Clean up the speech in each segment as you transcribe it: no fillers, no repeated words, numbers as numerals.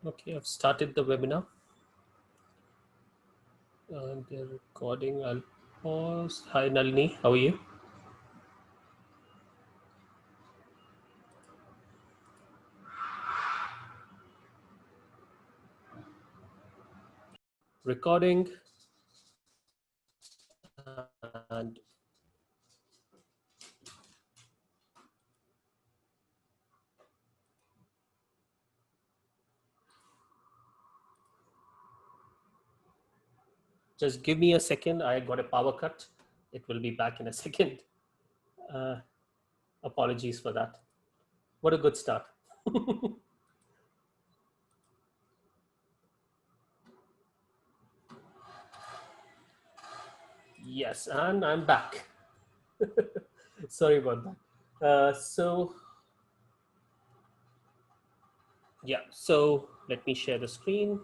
Okay, I've started the webinar and they're recording. I'll pause. Hi, Nalini. How are you? Recording and just give me a second. I got a power cut. It will be back in a second. Uh, Apologies for that. What a good start. Yes, and I'm back. Sorry about that. So let me share the screen.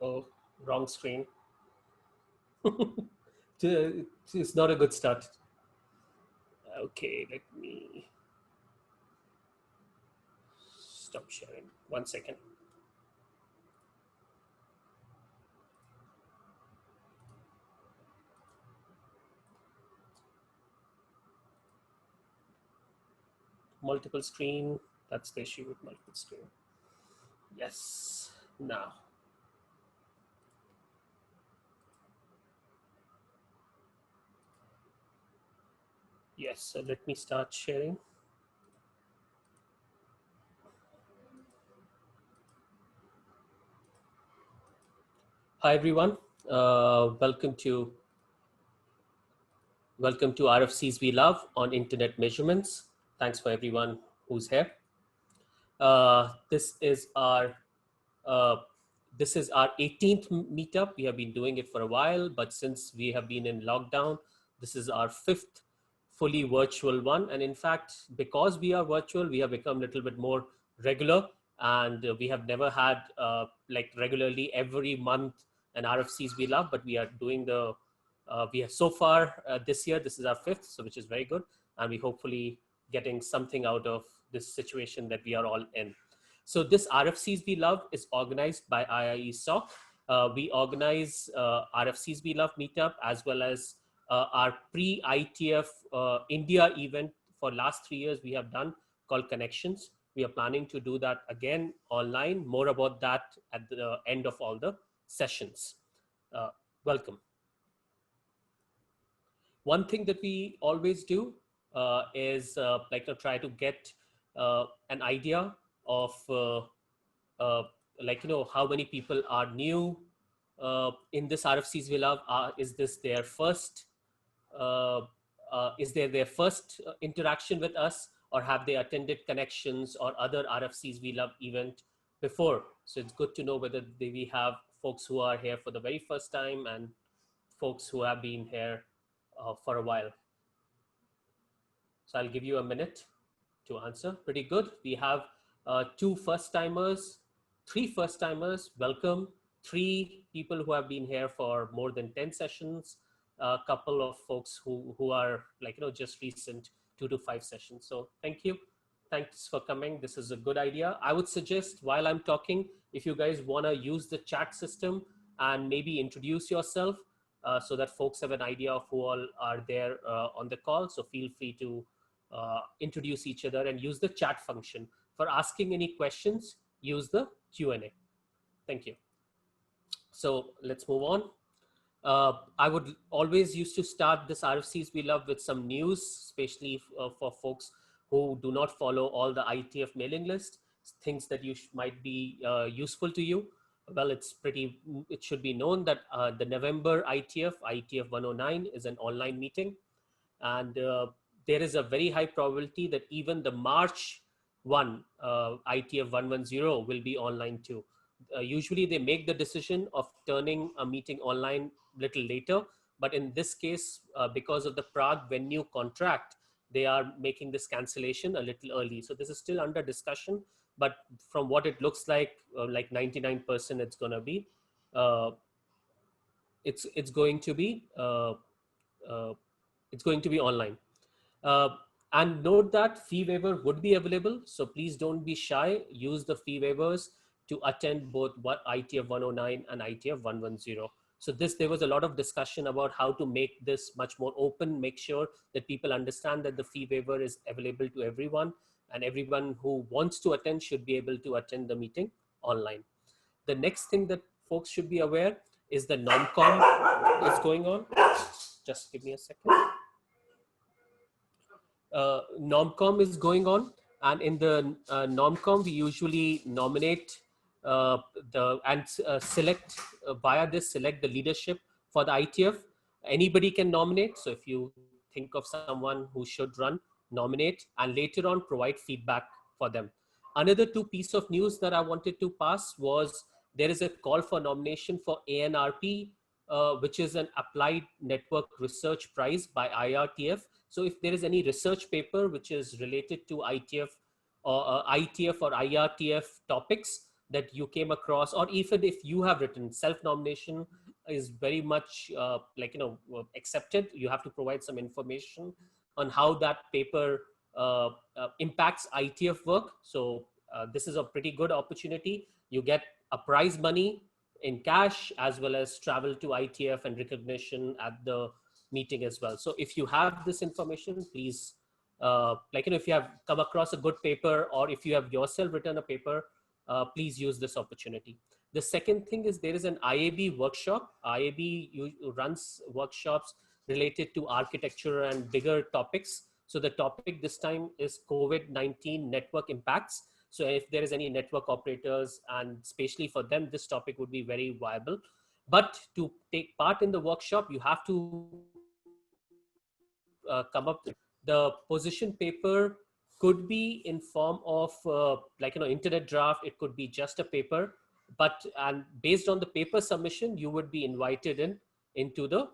Oh, wrong screen. It's not a good start. Okay, let me stop sharing. 1 second. Multiple screen. That's the issue with multiple screen. Yes. Now. Yes. So let me start sharing. Hi everyone. Welcome to RFCs We Love on Internet Measurements. Thanks for everyone who's here. This is our uh, this is our 18th meetup. We have been doing it for a while, but since we have been in lockdown, this is our fifth fully virtual one. And in fact, because we are virtual, we have become a little bit more regular, and we have never had like regularly every month an RFCs We Love, but we are doing the we have so far this year. This is our fifth, so which is very good, and we hopefully getting something out of this situation that we are all in. So this RFCs We Love is organized by IIE SOC. We organize RFCs We Love meetup as well as our pre-ITF India event for last 3 years we have done called Connections. We are planning to do that again online. More about that at the end of all the sessions. Uh, Welcome. One thing that we always do is like to try to get an idea of uh, like how many people are new in this RFCs We Love. Is this their first uh, is their first interaction with us, or have they attended Connections or other RFCs We Love event before? So it's good to know whether we have folks who are here for the very first time and folks who have been here for a while. So I'll give you a minute to answer. Pretty good. We have two first timers, three first timers. Welcome. Three people who have been here for more than 10 sessions. A couple of folks who are like, just recent 2 to 5 sessions. So thank you. Thanks for coming. This is a good idea. I would suggest while I'm talking, if you guys want to use the chat system and maybe introduce yourself so that folks have an idea of who all are there on the call. So feel free to introduce each other and use the chat function. For asking any questions, use the Q&A. Thank you. So let's move on. I would always used to start this RFCs We Love with some news, especially for folks who do not follow all the ITF mailing list, things that might be useful to you. Well, it should be known that the November ITF 109 is an online meeting, and there is a very high probability that even the March 1 ITF 110 will be online too. Usually they make the decision of turning a meeting online little later, but in this case, because of the Prague venue contract, they are making this cancellation a little early. So this is still under discussion, but from what it looks like 99% uh, it's going to be uh, it's going to be online. Uh, And note that fee waiver would be available. So please don't be shy. Use the fee waivers to attend both ITF 109 and ITF 110. So there was a lot of discussion about how to make this much more open, make sure that people understand that the fee waiver is available to everyone, and everyone who wants to attend should be able to attend the meeting online. The next thing that folks should be aware is the NOMCOM is going on. Just give me a second. NOMCOM is going on, and in the NOMCOM we usually nominate select via this select the leadership for the ITF. Anybody can nominate. So if you think of someone who should run, nominate, and later on provide feedback for them. Another two piece of news that I wanted to pass was there is a call for nomination for ANRP, which is an Applied Network Research Prize by IRTF. So if there is any research paper which is related to ITF or IRTF topics that you came across, or even if you have written, self-nomination is very much accepted. You have to provide some information on how that paper impacts ITF work. So this is a pretty good opportunity. You get a prize money in cash as well as travel to ITF and recognition at the meeting as well. So if you have this information, please, if you have come across a good paper or if you have yourself written a paper, please use this opportunity. The second thing is there is an IAB workshop. IAB runs workshops related to architecture and bigger topics. So the topic this time is COVID-19 network impacts. So if there is any network operators, and especially for them, this topic would be very viable. But to take part in the workshop, you have to come up with the position paper. Could be in form of internet draft. It could be just a paper, and based on the paper submission, you would be invited into the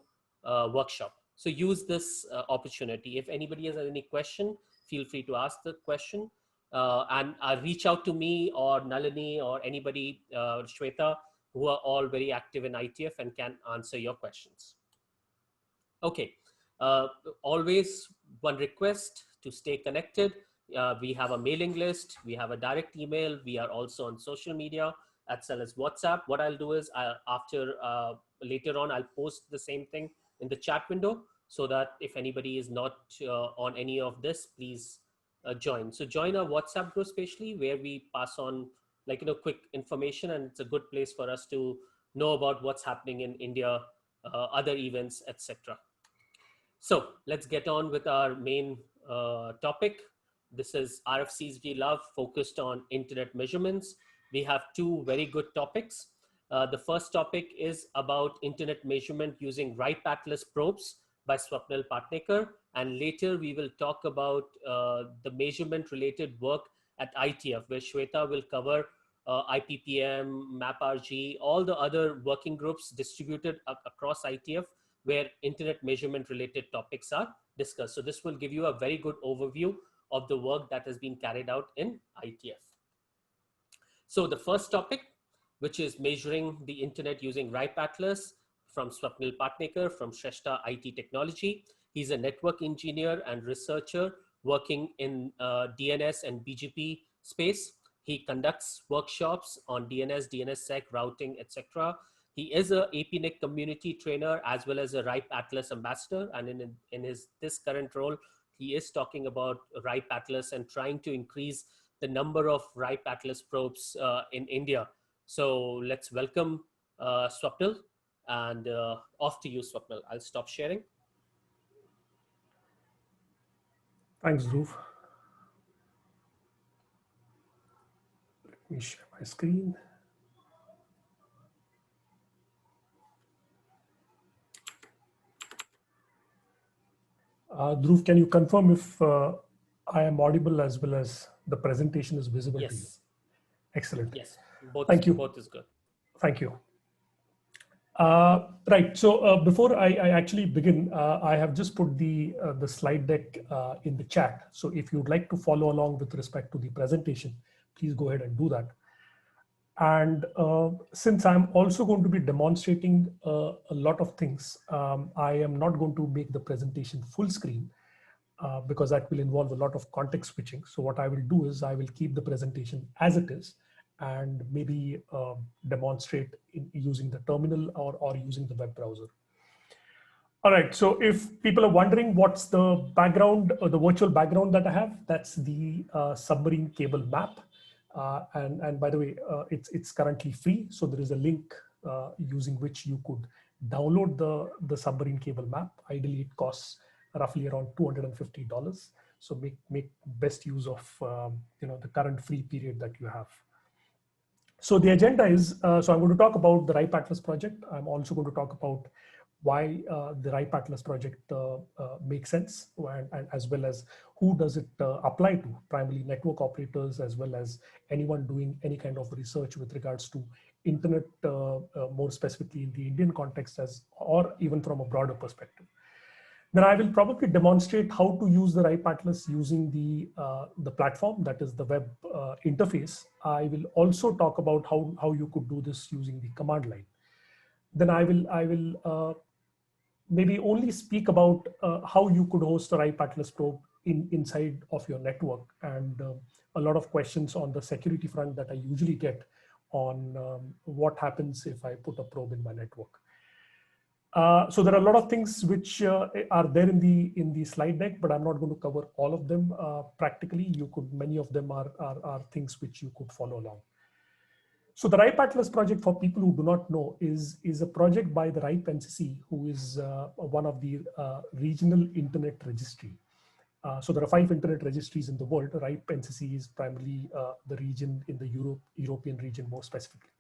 workshop. So use this opportunity. If anybody has any question, feel free to ask the question, and reach out to me or Nalini or anybody, Shweta, who are all very active in ITF and can answer your questions. Okay. Always one request to stay connected. We have a mailing list, we have a direct email, we are also on social media as well as WhatsApp. What I'll do is later on, I'll post the same thing in the chat window so that if anybody is not on any of this, please join. So join our WhatsApp group, especially where we pass on quick information, and it's a good place for us to know about what's happening in India, other events, etc. So let's get on with our main topic. This is RFCs we love, focused on internet measurements. We have two very good topics. The first topic is about internet measurement using RIPE Atlas probes by Swapnil Patnekar. And later we will talk about the measurement related work at ITF, where Shweta will cover IPPM, MapRG, all the other working groups distributed across ITF, where internet measurement related topics are discussed. So this will give you a very good overview of the work that has been carried out in ITF. So the first topic, which is measuring the internet using RIPE Atlas, from Swapnil Patnekar from Shrestha IT Technology. He's a network engineer and researcher working in DNS and BGP space. He conducts workshops on DNS, DNSSEC, routing, etc. He is a APNIC community trainer as well as a RIPE Atlas ambassador. And in this current role, he is talking about RIPE Atlas and trying to increase the number of RIPE Atlas probes in India. So let's welcome Swapnil, and off to you, Swapnil. I'll stop sharing. Thanks, Dhruv. Let me share my screen. Dhruv, can you confirm if I am audible as well as the presentation is visible to you? Excellent. Yes. Thank you. Both is good. Thank you. Right. So before I actually begin, I have just put the slide deck in the chat. So if you'd like to follow along with respect to the presentation, please go ahead and do that. And since I'm also going to be demonstrating a lot of things, I am not going to make the presentation full screen. because that will involve a lot of context switching. So what I will do is I will keep the presentation as it is and maybe demonstrate using the terminal or using the web browser. All right, so if people are wondering what's the background or the virtual background that I have, that's the submarine cable map. And by the way, it's currently free. So there is a link using which you could download the submarine cable map. Ideally, it costs roughly around $250. So make best use of the current free period that you have. So the agenda is, so I'm going to talk about the RIPE Atlas project. I'm also going to talk about why the RIPE Atlas project makes sense, and as well as who does it apply to, primarily network operators, as well as anyone doing any kind of research with regards to internet, more specifically in the Indian context, or even from a broader perspective. Then I will probably demonstrate how to use the RIPE Atlas using the platform, that is the web interface. I will also talk about how you could do this using the command line. Then I will maybe only speak about how you could host a RIPE Atlas probe inside of your network, and a lot of questions on the security front that I usually get on what happens if I put a probe in my network. So there are a lot of things which are there in the slide deck, but I'm not going to cover all of them practically. Many of them are things which you could follow along. So the RIPE Atlas project, for people who do not know, is a project by the RIPE NCC, who is one of the regional internet registry. So there are 5 internet registries in the world. RIPE NCC is primarily the region in the European region, more specifically.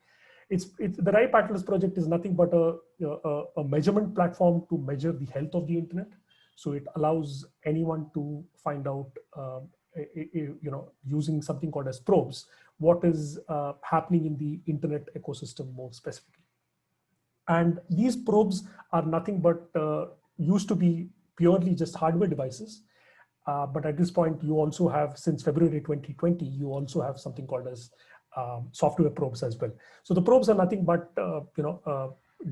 The RIPE Atlas project is nothing but a measurement platform to measure the health of the internet. So it allows anyone to find out, using something called as probes, what is happening in the internet ecosystem more specifically. And these probes are nothing but used to be purely just hardware devices. But at this point, you also have, since February 2020, you also have something called as software probes as well. So the probes are nothing but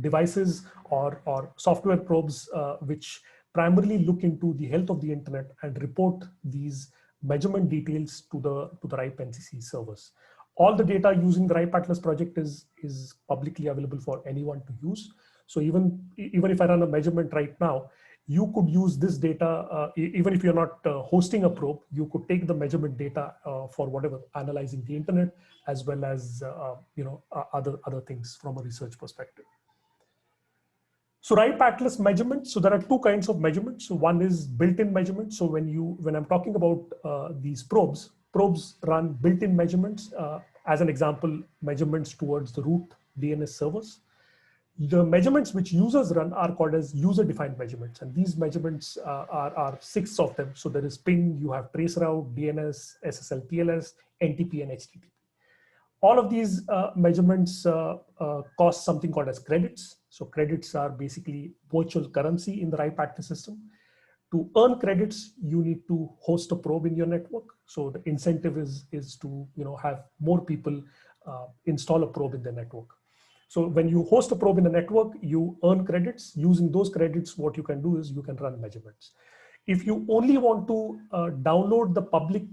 devices or software probes which primarily look into the health of the internet and report these measurement details to the RIPE NCC servers. All the data using the RIPE Atlas project is publicly available for anyone to use. So even if I run a measurement right now, you could use this data, even if you're not hosting a probe, you could take the measurement data for whatever, analyzing the internet, as well as other things from a research perspective. So RIPE Atlas measurements. So there are 2 kinds of measurements. So one is built-in measurements. So when I'm talking about these probes run built-in measurements. As an example, measurements towards the root DNS servers. The measurements which users run are called as user-defined measurements, and these measurements are 6 of them. So there is ping, you have traceroute, DNS, SSL, TLS, NTP, and HTTP. All of these measurements cost something called as credits. So credits are basically virtual currency in the RIPE Atlas system. To earn credits, you need to host a probe in your network. So the incentive is to have more people install a probe in their network. So when you host a probe in a network, you earn credits. Using those credits, what you can do is you can run measurements. If you only want to download the public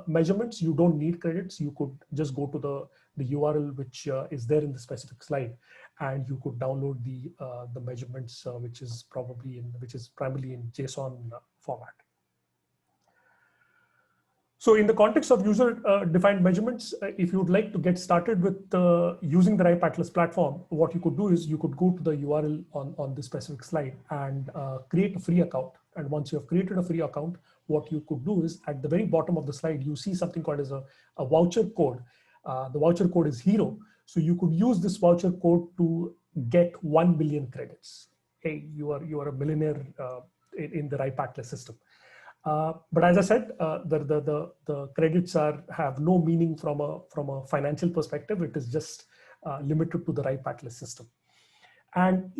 measurements, you don't need credits. You could just go to the URL which is there in the specific slide, and you could download the measurements, which is primarily in JSON format. So in the context of user-defined measurements, if you would like to get started with using the RIPE Atlas platform, what you could do is you could go to the URL on this specific slide and create a free account. And once you have created a free account, what you could do is at the very bottom of the slide, you see something called as a voucher code. The voucher code is HERO. So you could use this voucher code to get 1 million credits. Hey, you are a millionaire in the RIPE Atlas system. But as I said, the credits have no meaning from a financial perspective. It is just limited to the RIPE Atlas system. And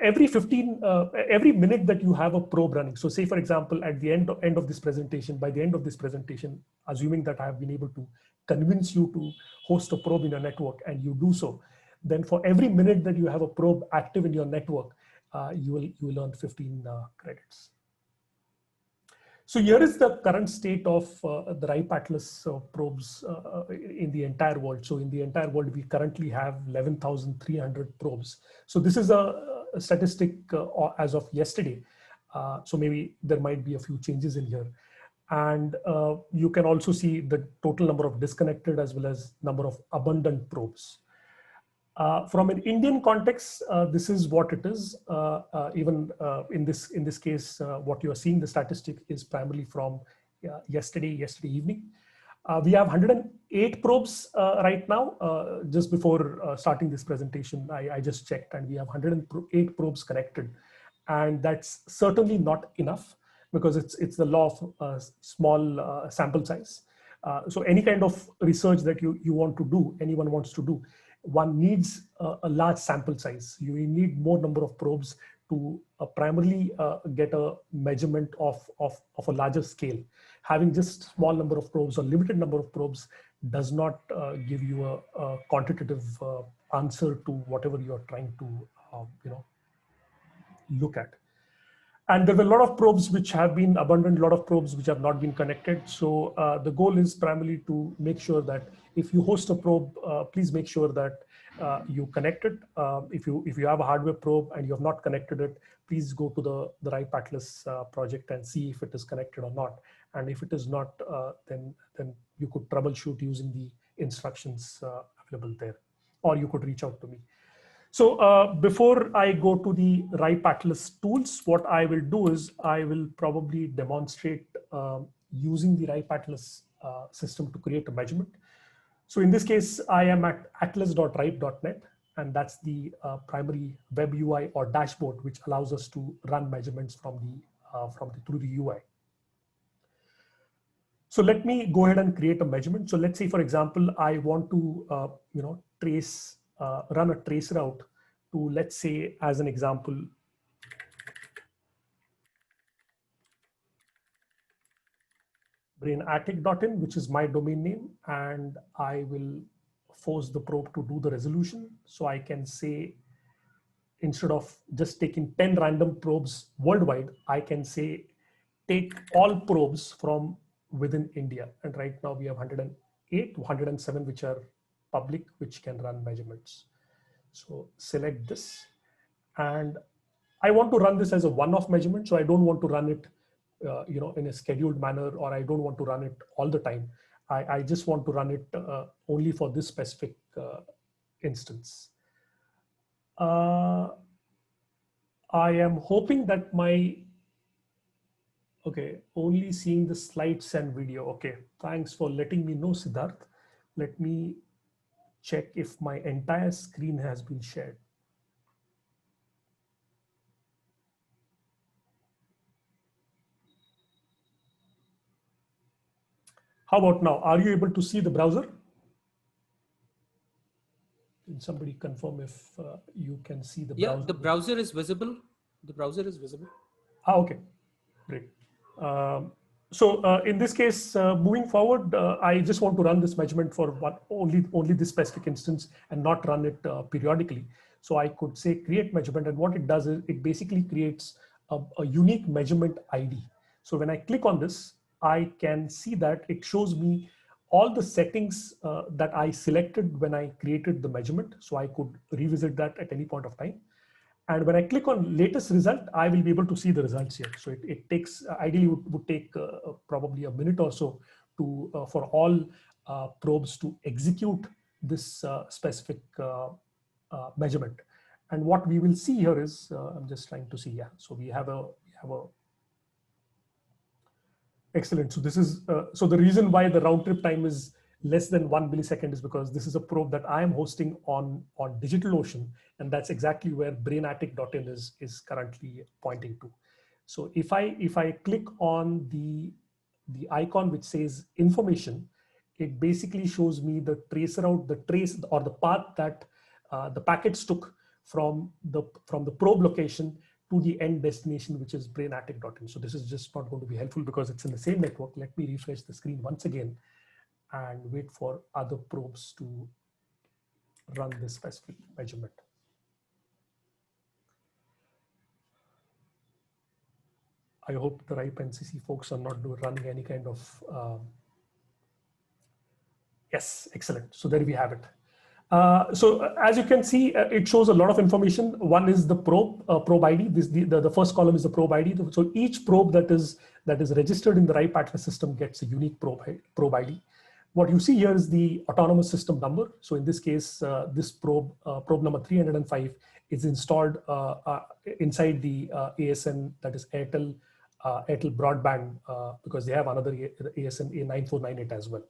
every minute that you have a probe running. So say, for example, at the end of this presentation, by the end of this presentation, assuming that I have been able to convince you to host a probe in your network, and you do so, then for every minute that you have a probe active in your network, you will earn 15 credits. So here is the current state of the RIPE Atlas probes in the entire world. So in the entire world, we currently have 11,300 probes. So this is a statistic as of yesterday. So maybe there might be a few changes in here. And you can also see the total number of disconnected as well as number of abundant probes. From an Indian context, this is what it is. Even in this case, what you are seeing, the statistic is primarily from yesterday evening. We have 108 probes right now. Just before starting this presentation, I just checked, and we have 108 probes connected, and that's certainly not enough because it's the law of small sample size. So any kind of research that you want to do, anyone wants to do, one needs a large sample size. You need more number of probes to primarily get a measurement of a larger scale. Having just small number of probes or limited number of probes does not give you a quantitative answer to whatever you are trying to look at. And there were a lot of probes which have been abundant, a lot of probes which have not been connected. So the goal is primarily to make sure that if you host a probe, please make sure that you connect it. If you have a hardware probe and you have not connected it, please go to the RIPE Atlas project and see if it is connected or not. And if it is not, then you could troubleshoot using the instructions available there, or you could reach out to me. So before I go to the RIPE Atlas tools, what I will do is I will probably demonstrate using the RIPE Atlas system to create a measurement. So in this case, I am at atlas.ripe.net, and that's the primary web UI or dashboard which allows us to run measurements through the UI. So let me go ahead and create a measurement. So let's say, for example, I want to run a trace route to, let's say, as an example, brainattic.in, which is my domain name, and I will force the probe to do the resolution. So I can say, instead of just taking 10 random probes worldwide, I can say take all probes from within India. And right now we have 108, 107, which are public, which can run measurements. So select this, and I want to run this as a one-off measurement. So I don't want to run it in a scheduled manner, or I don't want to run it all the time. I just want to run it only for this specific instance. I am hoping that only seeing the slides and video. Okay, thanks for letting me know, Siddharth. Let me check if my entire screen has been shared. How about now? Are you able to see the browser? Can somebody confirm if you can see the browser? Yeah, the browser is visible. The browser is visible. Okay, great. So in this case, moving forward, I just want to run this measurement for only this specific instance and not run it periodically. So I could say create measurement, and what it does is it basically creates a unique measurement ID. So when I click on this, I can see that it shows me all the settings that I selected when I created the measurement. So I could revisit that at any point of time. And when I click on latest result, I will be able to see the results here. So it takes, ideally would take probably a minute or so for all probes to execute this specific measurement. And what we will see here is, I'm just trying to see, yeah. So we have a excellent. So this is, so the reason why the round trip time is less than 1 millisecond is because this is a probe that I am hosting on DigitalOcean, and that's exactly where brainattic.in is currently pointing to. So if I click on the icon which says information, it basically shows me the trace route, the trace or the path that the packets took from the probe location to the end destination, which is brainattic.in. So this is just not going to be helpful because it's in the same network. Let me refresh the screen once again and wait for other probes to run this specific measurement. I hope the RIPE NCC folks are not running any kind of, yes, excellent. So there we have it. So as you can see, it shows a lot of information. One is the probe ID. The first column is the probe ID. So each probe that is registered in the RIPE Atlas system gets a unique probe ID. What you see here is the autonomous system number. So in this case, this probe number 305 is installed inside the ASN, that is Airtel broadband, because they have another ASN A9498 as well.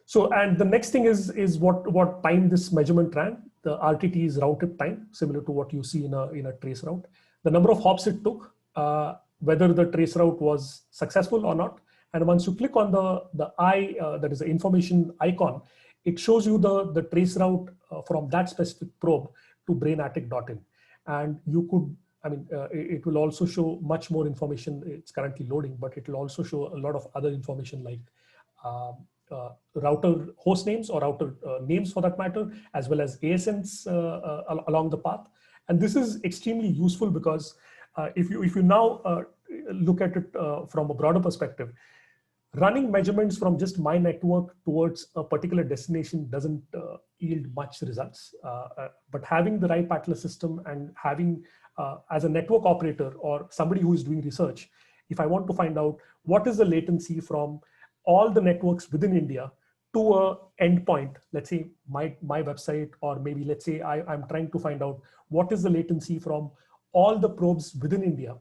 So, and the next thing is what time this measurement ran. The RTT is round trip time, similar to what you see in a trace route. The number of hops it took, whether the trace route was successful or not. And once you click on the eye, that is the information icon, it shows you the trace route from that specific probe to BrainAttic.in. And you could, I mean, it will also show much more information. It's currently loading, but it will also show a lot of other information like router host names or router names for that matter, as well as ASNs along the path. And this is extremely useful because if you now look at it from a broader perspective, running measurements from just my network towards a particular destination doesn't yield much results. But having the RIPE Atlas system and having as a network operator or somebody who is doing research, if I want to find out what is the latency from all the networks within India to a endpoint, let's say my website, or maybe let's say I'm trying to find out what is the latency from all the probes within India,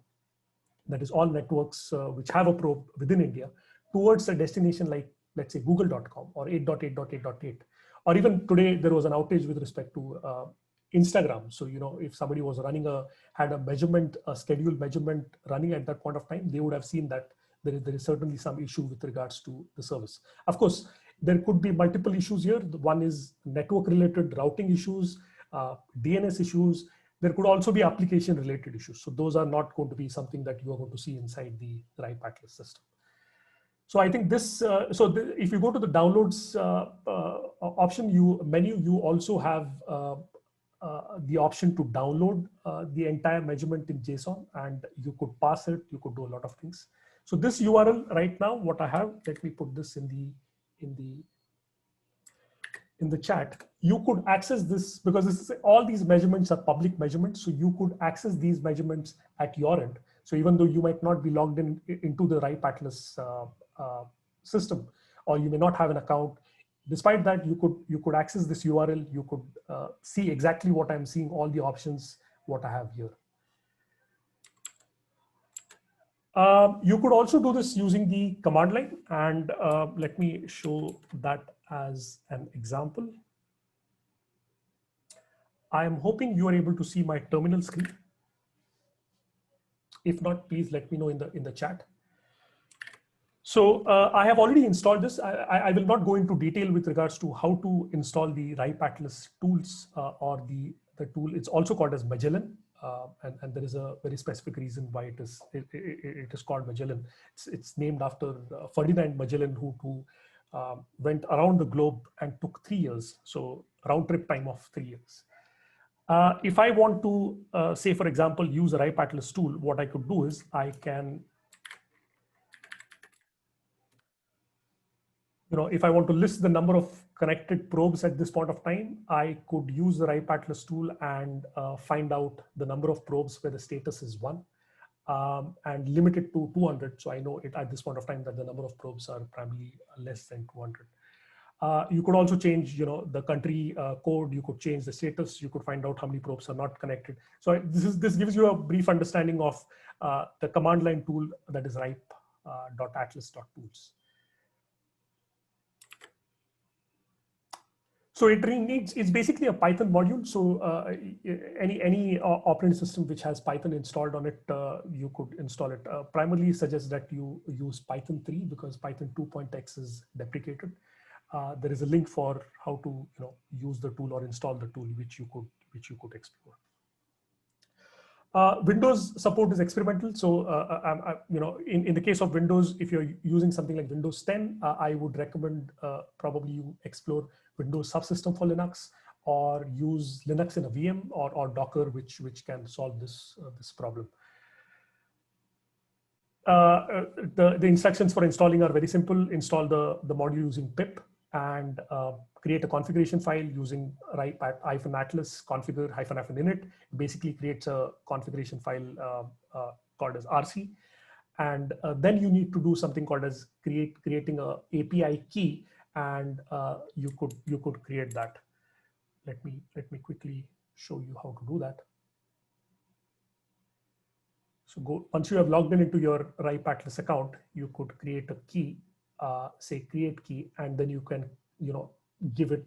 that is all networks which have a probe within India, towards a destination like, let's say, google.com or 8.8.8.8. Or even today, there was an outage with respect to Instagram. So, you know, if somebody was had a scheduled measurement running at that point of time, they would have seen that there is certainly some issue with regards to the service. Of course, there could be multiple issues here. One is network related routing issues, DNS issues. There could also be application related issues. So those are not going to be something that you are going to see inside the RIPE Atlas system. So I think this, if you go to the downloads option menu, you also have the option to download the entire measurement in JSON, and you could pass it, you could do a lot of things. So this URL right now, what I have, let me put this in the chat. You could access this because all these measurements are public measurements. So you could access these measurements at your end. So even though you might not be logged into the RIPE Atlas system, or you may not have an account, despite that, you could access this URL. You could see exactly what I'm seeing, all the options, what I have here. You could also do this using the command line, and let me show that as an example. I am hoping you are able to see my terminal screen. If not, please let me know in the chat. So I have already installed this. I will not go into detail with regards to how to install the RIPE Atlas tools or the tool. It's also called as Magellan. And there is a very specific reason why it is called Magellan. It's named after Ferdinand Magellan, who went around the globe and took 3 years. So round trip time of 3 years. If I want to say, for example, use a RIPE Atlas tool, what I could do is I can, if I want to list the number of connected probes at this point of time, I could use the RIPE Atlas tool and find out the number of probes where the status is 1 and limit it to 200. So I know it at this point of time that the number of probes are probably less than 200. You could also change, the country code. You could change the status. You could find out how many probes are not connected. So this gives you a brief understanding of the command line tool that is ripe.atlas.tools. So it's basically a Python module. So any operating system which has Python installed on it, you could install it. Primarily suggest that you use Python 3 because Python 2.x is deprecated. There is a link for how to use the tool or install the tool, which you could explore. Windows support is experimental. So in the case of Windows, if you're using something like Windows 10, I would recommend probably you explore Windows Subsystem for Linux, or use Linux in a VM or Docker, which can solve this problem. The instructions for installing are very simple. Install the module using pip and create a configuration file using -atlas configure -init. Basically creates a configuration file called as RC. And then you need to do something called as creating a API key, and you could create that. Let me quickly show you how to do that. So once you have logged into your RIPE Atlas account, you could create a key, say create key, and then you can give it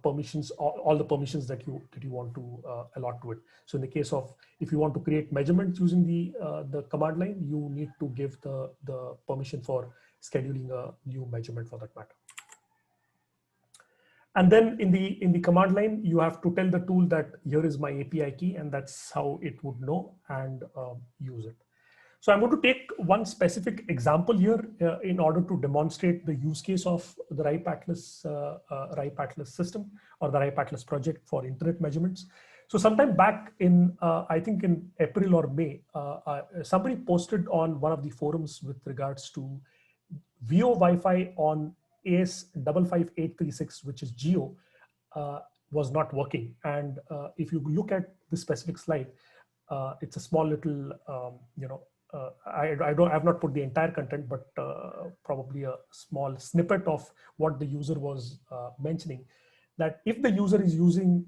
permissions, all the permissions that you want to allot to it. So in the case of, if you want to create measurements using the command line, you need to give the permission for scheduling a new measurement for that matter. And then in the command line, you have to tell the tool that here is my API key, and that's how it would know and use it. So I'm going to take one specific example here in order to demonstrate the use case of the RIPE Atlas system, or the RIPE Atlas project for internet measurements. So sometime back in, I think in April or May, somebody posted on one of the forums with regards to VO Wi-Fi on AS55836, which is Geo, was not working. And if you look at the specific slide, it's a small little, I have not put the entire content, but probably a small snippet of what the user was mentioning, that if the user is using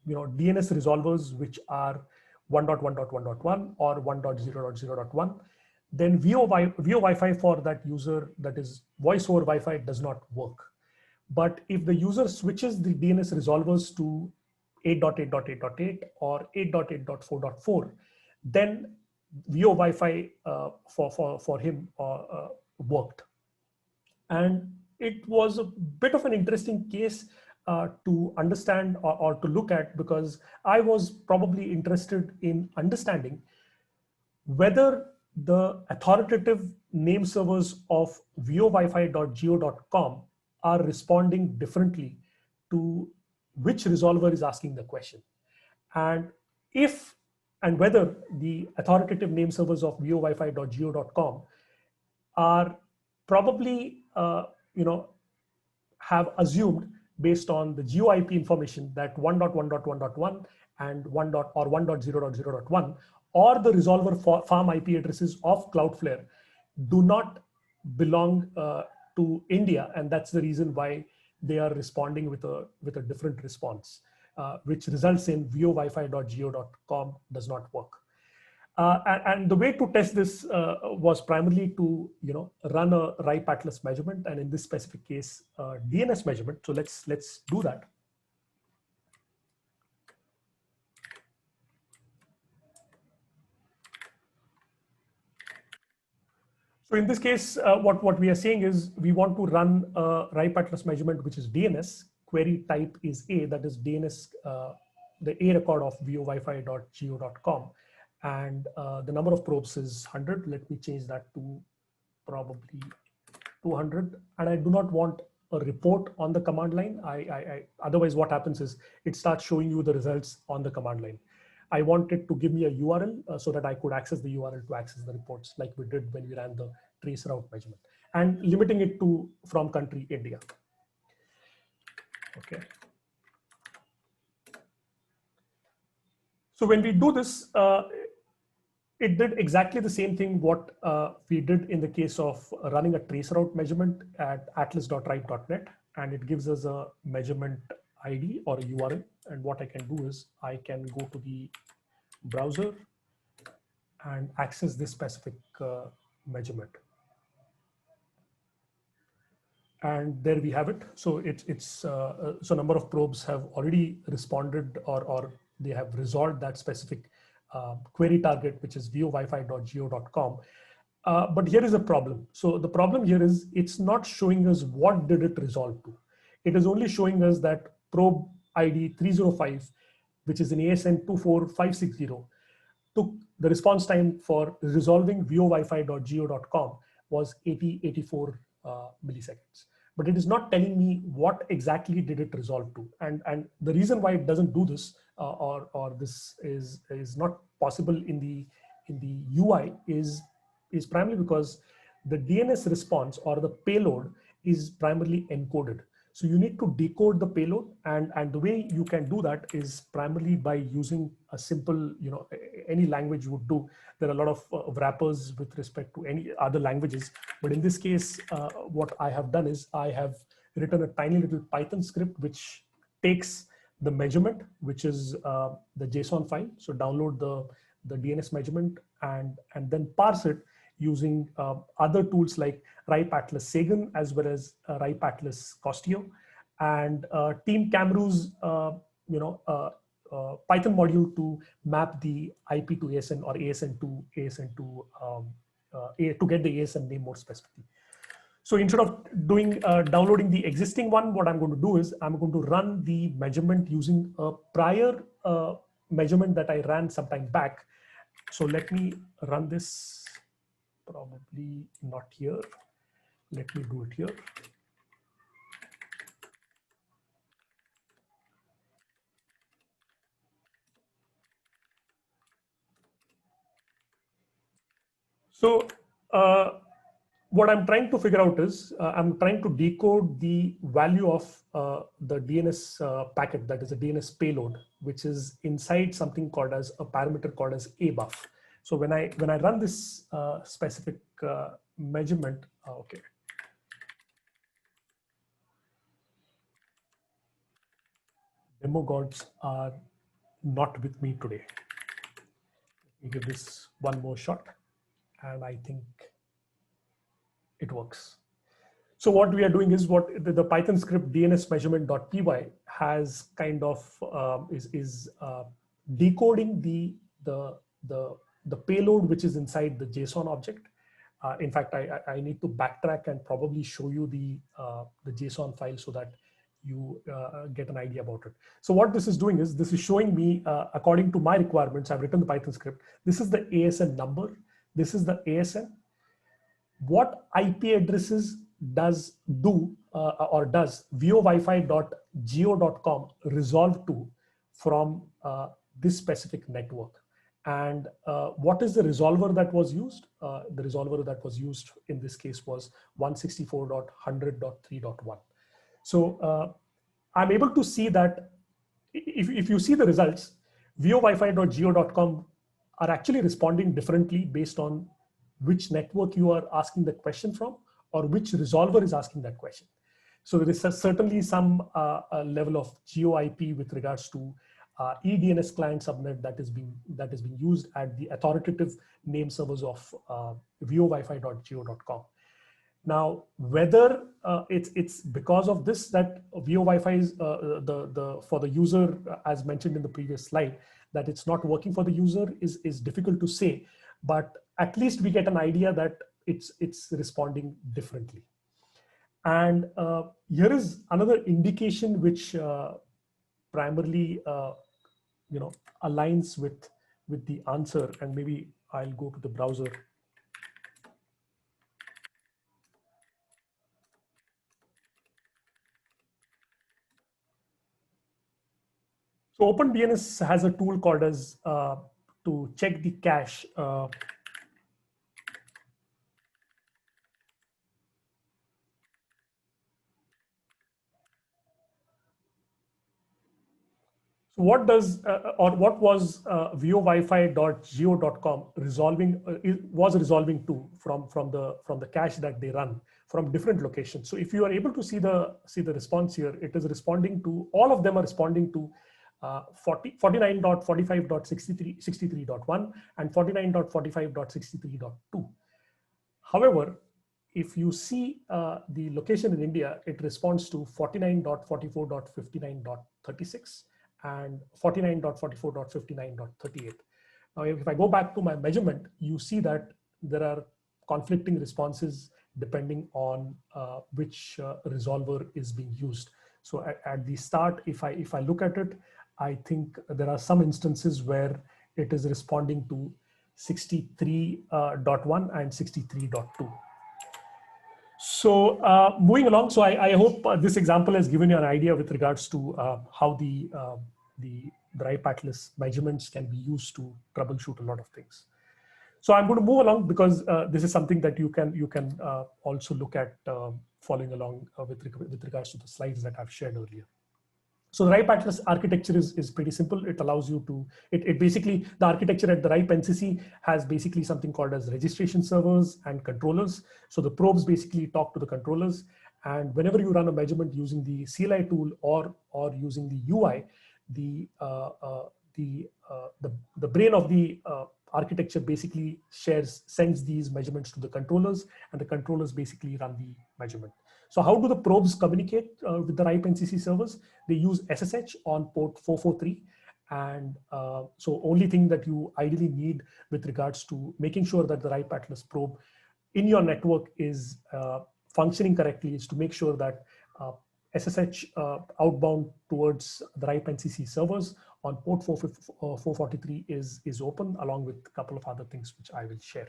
DNS resolvers which are 1.1.1.1 or 1.0.0.1, then VO Wi-Fi for that user, that is voice over Wi-Fi, does not work. But if the user switches the DNS resolvers to 8.8.8.8 or 8.8.4.4, then VO Wi-Fi for him worked. And it was a bit of an interesting case to understand or to look at, because I was probably interested in understanding whether the authoritative name servers of vowifi.geo.com are responding differently to which resolver is asking the question. And if and whether the authoritative name servers of vowifi.geo.com are probably, have assumed based on the geo IP information that 1.1.1.1 and 1.0.0.1 or the resolver farm IP addresses of Cloudflare do not belong to India, and that's the reason why they are responding with a different response, which results in vowifi.geo.com does not work. And the way to test this was primarily to run a RIPE Atlas measurement, and in this specific case, DNS measurement. So let's do that. So in this case, what we are saying is we want to run a RIPE Atlas measurement, which is DNS. Query type is A, that is DNS, the A record of vowifi.geo.com. And the number of probes is 100. Let me change that to probably 200. And I do not want a report on the command line. Otherwise, what happens is it starts showing you the results on the command line. I want it to give me a URL so that I could access the URL to access the reports, like we did when we ran the trace route measurement, and limiting it to from country India. Okay. So when we do this, it did exactly the same thing what we did in the case of running a trace route measurement at atlas.ripe.net, and it gives us a measurement ID or a URL. And what I can do is I can go to the browser and access this specific measurement. And there we have it. So so number of probes have already responded, or they have resolved that specific query target, which is vowifi.geo.com. But here is a problem. So the problem here is it's not showing us what did it resolve to. It is only showing us that probe ID 305, which is in ASN 24560, took the response time for resolving vowifi.geo.com was 84 milliseconds. But it is not telling me what exactly did it resolve to. And the reason why it doesn't do this, or this is not possible in the UI, is is primarily because the DNS response or the payload is primarily encoded. So you need to decode the payload, and the way you can do that is primarily by using a simple, any language would do. There are a lot of wrappers with respect to any other languages, but in this case, what I have done is I have written a tiny little Python script which takes the measurement, which is the JSON file. So download the DNS measurement and then parse it using other tools like RIPE Atlas Sagan as well as RIPE Atlas Costio, and Team Camru's Python module to map the IP to ASN or ASN to to get the ASN name more specifically. So instead of downloading the existing one, what I'm going to do is I'm going to run the measurement using a prior measurement that I ran sometime back. So let me run this. Probably not here. Let me do it here. So what I'm trying to figure out is I'm trying to decode the value of the DNS packet, that is a DNS payload, which is inside something called as a parameter called as ABUF. So when I run this specific measurement, okay. Demo gods are not with me today. Let me give this one more shot, and I think it works. So what we are doing is what the Python script DNS measurement.py has kind of is decoding the payload which is inside the JSON object. In fact, I need to backtrack and probably show you the JSON file so that you get an idea about it. So what this is doing is this is showing me according to my requirements. I've written the Python script. This is the ASN number. This is the ASN. What IP addresses does vowifi.geo.com resolve to from this specific network? And what is the resolver that was used? The resolver that was used in this case was 164.100.3.1. So I'm able to see that if you see the results, vowifi.geo.com are actually responding differently based on which network you are asking the question from or which resolver is asking that question. So there is certainly some level of geo IP with regards to eDNS client subnet that is being used at the authoritative name servers of vowifi.geo.com. Now, whether it's because of this that vowifi is for the user, as mentioned in the previous slide, that it's not working for the user is difficult to say, but at least we get an idea that it's responding differently. And here is another indication which primarily aligns with the answer, and maybe I'll go to the browser. So OpenDNS has a tool called as to check the cache. So what does or what was vowifi.geo.com resolving resolving to from the cache that they run from different locations? So if you are able to see the response here, it is responding to, all of them are responding to 49.45.63.1 and 49.45.63.2. However, if you see the location in India, it responds to 49.44.59.36 and 49.44.59.38. Now, if I go back to my measurement, you see that there are conflicting responses depending on which resolver is being used. So at the start, if I look at it, I think there are some instances where it is responding to 63.1 and 63.2. So moving along, so I hope this example has given you an idea with regards to how the RIPE Atlas measurements can be used to troubleshoot a lot of things. So I'm going to move along because this is something that you can also look at following along with regards to the slides that I've shared earlier. So the RIPE Atlas architecture is pretty simple. It allows you to, it basically, the architecture at the RIPE NCC has basically something called as registration servers and controllers. So the probes basically talk to the controllers. And whenever you run a measurement using the CLI tool or using the UI, the brain of the architecture basically sends these measurements to the controllers, and the controllers basically run the measurement. So how do the probes communicate with the RIPE NCC servers? They use SSH on port 443. And so only thing that you ideally need with regards to making sure that the RIPE Atlas probe in your network is functioning correctly is to make sure that SSH outbound towards the RIPE NCC servers on port 443 is open, along with a couple of other things which I will share.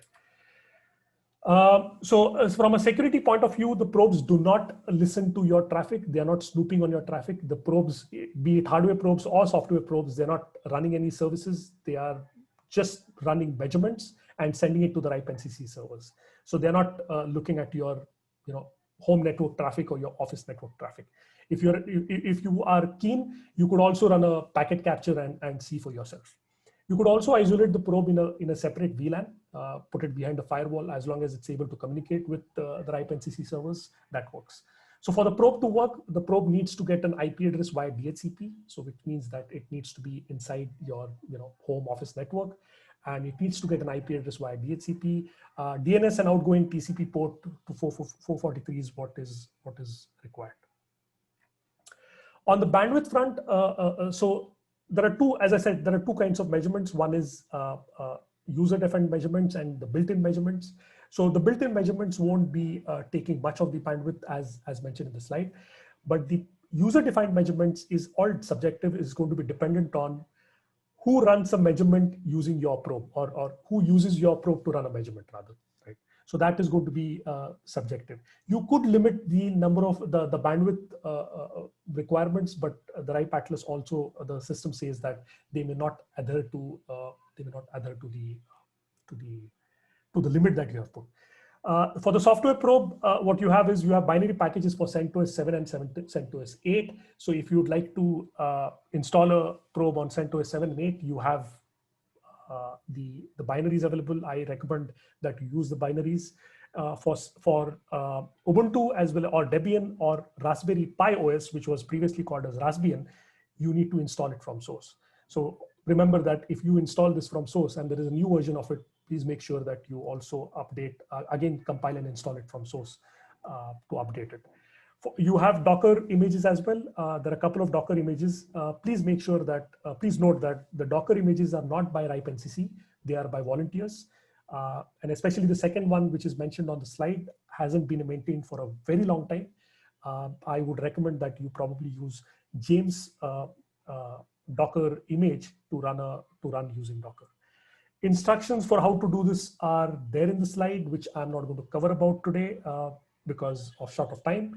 So from a security point of view, the probes do not listen to your traffic. They are not snooping on your traffic. The probes, be it hardware probes or software probes, they're not running any services. They are just running measurements and sending it to the RIPE NCC servers. So they're not looking at your home network traffic or your office network traffic. If you are keen, you could also run a packet capture and see for yourself. You could also isolate the probe in a separate VLAN, put it behind a firewall. As long as it's able to communicate with the RIPE NCC servers, that works. So for the probe to work, the probe needs to get an IP address via DHCP. So which means that it needs to be inside your home office network, and it needs to get an IP address via DHCP. DNS and outgoing TCP port to 443 is what is required. On the bandwidth front, so there are two, as I said, there are two kinds of measurements. One is user-defined measurements and the built-in measurements. So the built-in measurements won't be taking much of the bandwidth as mentioned in the slide, but the user-defined measurements is all subjective, is going to be dependent on who runs a measurement using your probe, or who uses your probe to run a measurement rather, right? So that is going to be subjective. You could limit the number of the bandwidth requirements, but the RIPE Atlas also, the system says that they may not adhere to the limit that you have put. For the software probe, what you have is you have binary packages for CentOS 7 and CentOS 8. So if you would like to install a probe on CentOS 7 and 8, you have the binaries available. I recommend that you use the binaries. For Ubuntu as well, or Debian or Raspberry Pi OS, which was previously called as Raspbian, you need to install it from source. So remember that if you install this from source and there is a new version of it, please make sure that you also update, again, compile and install it from source to update it. You have Docker images as well. There are a couple of Docker images. Please make sure that, please note that the Docker images are not by RIPE NCC, they are by volunteers. And especially the second one, which is mentioned on the slide, hasn't been maintained for a very long time. I would recommend that you probably use James Docker image to run using Docker. Instructions for how to do this are there in the slide, which I'm not going to cover about today because of short of time.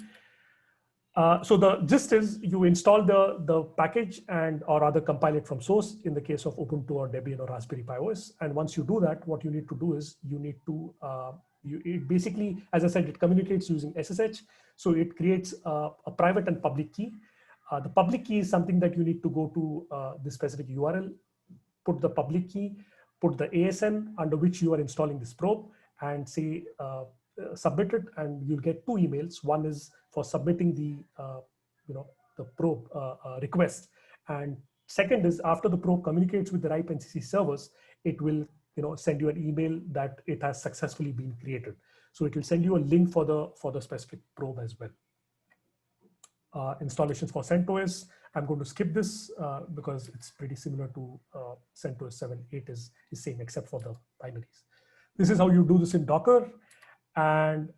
So the gist is you install the package or rather compile it from source in the case of Ubuntu or Debian or Raspberry Pi OS. And once you do that, what you need to do is you need to, it basically, as I said, it communicates using SSH. So it creates a private and public key. The public key is something that you need to go to the specific URL, put the public key, put the ASN under which you are installing this probe, and say submit it, and you'll get two emails. One is for submitting the probe request, and second is after the probe communicates with the RIPE NCC servers, it will send you an email that it has successfully been created. So it will send you a link for the specific probe as well. Installations for CentOS. I'm going to skip this because it's pretty similar to CentOS 7. 8 is same except for the binaries. This is how you do this in Docker. And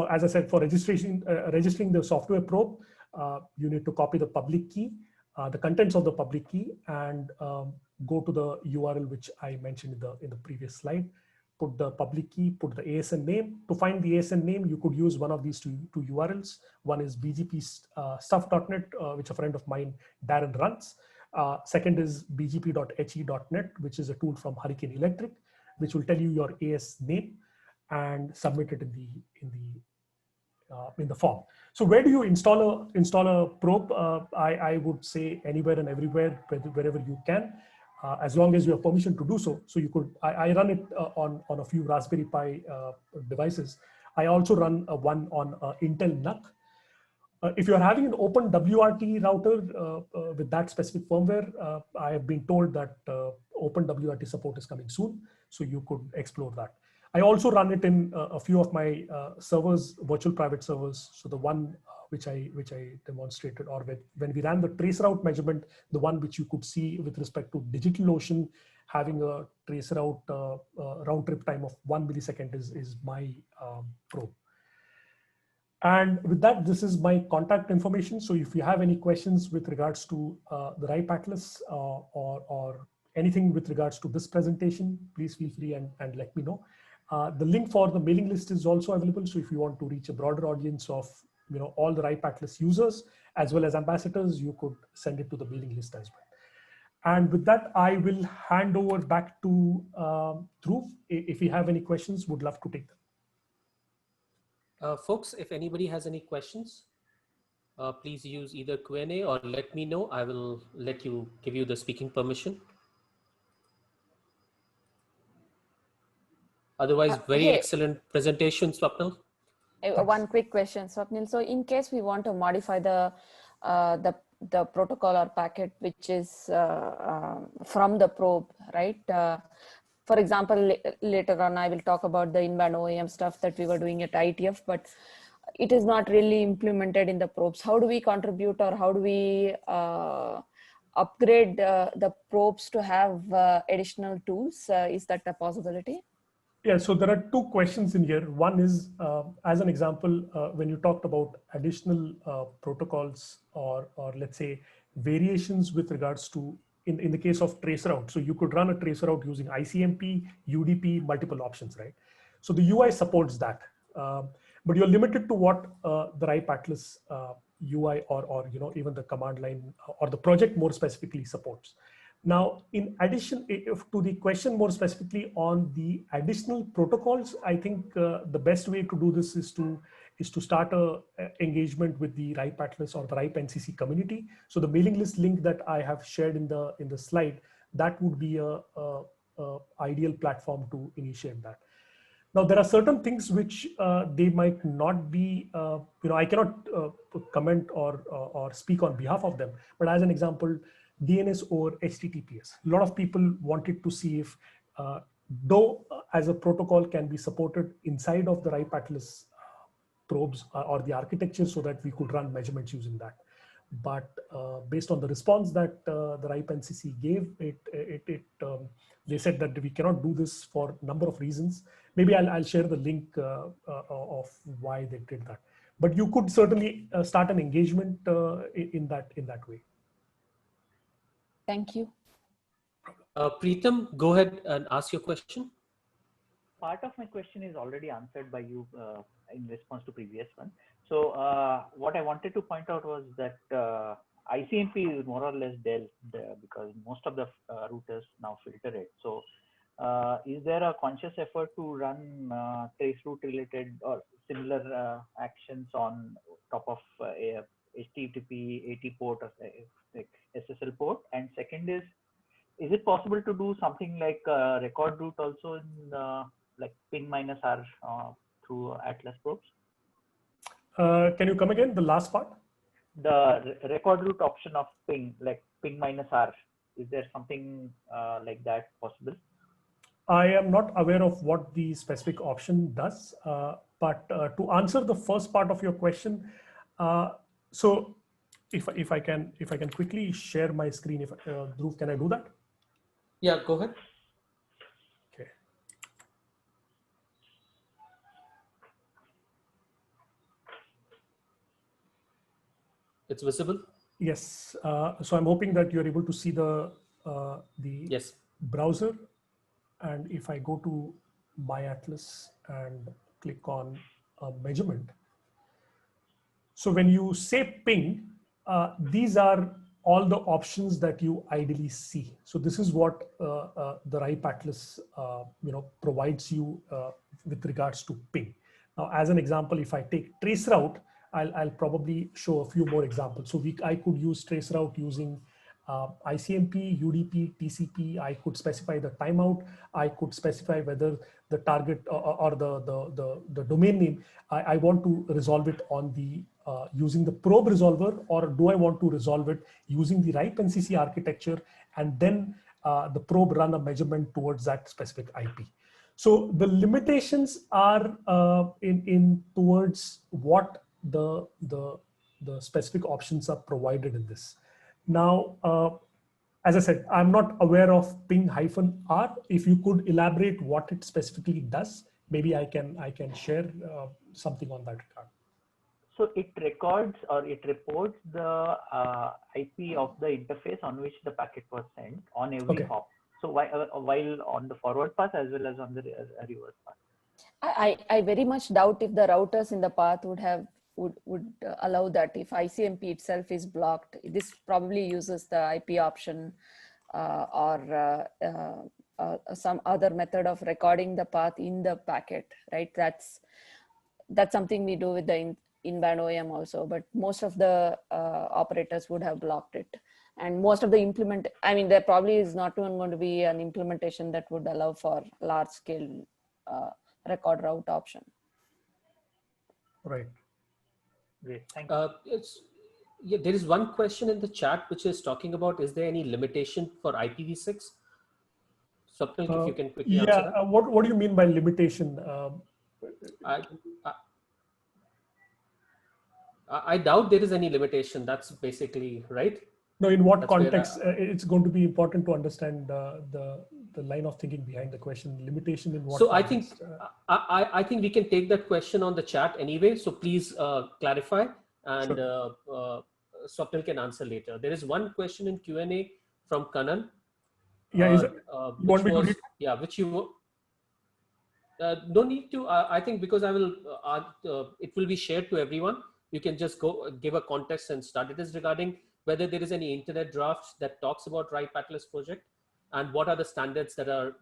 as I said, for registering the software probe, you need to copy the public key, the contents of the public key, and go to the URL which I mentioned in the previous slide. Put the public key, put the ASN name. To find the ASN name, you could use one of these two URLs. One is bgpstuff.net, which a friend of mine, Darren, runs. Second is bgp.he.net, which is a tool from Hurricane Electric. which will tell you your AS name and submit it in the form. So where do you install a probe? I would say anywhere and everywhere, wherever you can, as long as you have permission to do so. So you could, I run it on a few Raspberry Pi devices. I also run one on Intel NUC. If you're having an open WRT router with that specific firmware, I have been told that open WRT support is coming soon, so you could explore that. I also run it in a few of my servers, virtual private servers. So the one which I demonstrated, or when we ran the traceroute measurement, the one which you could see with respect to DigitalOcean, having a traceroute round trip time of 1 millisecond is my probe. And with that, this is my contact information. So if you have any questions with regards to the RIPE Atlas or anything with regards to this presentation, please feel free and let me know. The link for the mailing list is also available. So if you want to reach a broader audience of all the RIPE Atlas users as well as ambassadors, you could send it to the mailing list as well. And with that, I will hand over back to Dhruv. If you have any questions, would love to take them. Folks, if anybody has any questions, please use either Q&A or let me know. I will give you the speaking permission. Otherwise, very excellent presentation, Swapnil. One quick question, Swapnil. So in case we want to modify the protocol or packet, which is from the probe, right? For example, later on, I will talk about the in-band OEM stuff that we were doing at IETF, but it is not really implemented in the probes. How do we contribute, or how do we upgrade the probes to have additional tools? Is that a possibility? Yeah, so there are two questions in here. One is, as an example, when you talked about additional protocols or let's say variations with regards to, in the case of traceroute. So you could run a traceroute using ICMP, UDP, multiple options, right? So the UI supports that, but you're limited to what the RIPE Atlas UI or even the command line or the project more specifically supports. Now, in addition to the question more specifically on the additional protocols, I think the best way to do this is to start a engagement with the RIPE Atlas or the RIPE NCC community. So the mailing list link that I have shared in the slide, that would be a ideal platform to initiate that. Now, there are certain things which they might not be, I cannot comment or speak on behalf of them, but as an example, DNS over HTTPS. A lot of people wanted to see if DOE as a protocol can be supported inside of the RIPE Atlas probes or the architecture, so that we could run measurements using that. But based on the response that the RIPE NCC gave, they said that we cannot do this for a number of reasons. Maybe I'll share the link of why they did that. But you could certainly start an engagement in that way. Thank you. Preetam, go ahead and ask your question. Part of my question is already answered by you in response to previous one. So what I wanted to point out was that ICMP is more or less dealt because most of the routers now filter it. So is there a conscious effort to run traceroute related or similar actions on top of HTTP 80 port or like SSL port? And second is it possible to do something like record route also in like ping minus R through Atlas probes? Can you come again, the last part? The record route option of ping, like ping minus R. Is there something like that possible? I am not aware of what the specific option does, but to answer the first part of your question, so if I can quickly share my screen, Dhruv, can I do that? Yeah, go ahead. Okay. It's visible? Yes. So I'm hoping that you're able to see the yes. browser. And if I go to My Atlas and click on a measurement. So when you say ping, these are all the options that you ideally see. So this is what the RIPE Atlas provides you with regards to ping. Now, as an example, if I take traceroute, I'll probably show a few more examples. So I could use traceroute using ICMP, UDP, TCP. I could specify the timeout. I could specify whether the target or the domain name, I want to resolve it on the using the probe resolver, or do I want to resolve it using the RIPE NCC architecture and then the probe run a measurement towards that specific IP. So the limitations are in towards what the specific options are provided in this. Now, as I said, I'm not aware of ping-r. If you could elaborate what it specifically does, maybe I can share something on that regard. So it records or it reports the IP of the interface on which the packet was sent on every hop. So while on the forward path as well as on the reverse path. I very much doubt if the routers in the path would allow that. If ICMP itself is blocked, this probably uses the IP option or some other method of recording the path in the packet, right? That's something we do with the in-band OEM also, but most of the operators would have blocked it. And most of the there probably is not even going to be an implementation that would allow for large scale record route option. Right. Great, thank you. Yeah, there is one question in the chat which is talking about, is there any limitation for IPv6? Swapnil, if you can quickly answer that. What do you mean by limitation? I doubt there is any limitation. That's basically right. No, in what context? It's going to be important to understand the line of thinking behind the question. Limitation in what? So context? I think we can take that question on the chat anyway. So please clarify, and Swapnil can answer later. There is one question in Q&A from Kanan. Yeah, is it? Which you no need to. I think because I will. It will be shared to everyone. You can just go give a context and start. It is regarding whether there is any internet drafts that talks about RIPE Atlas project and what are the standards that are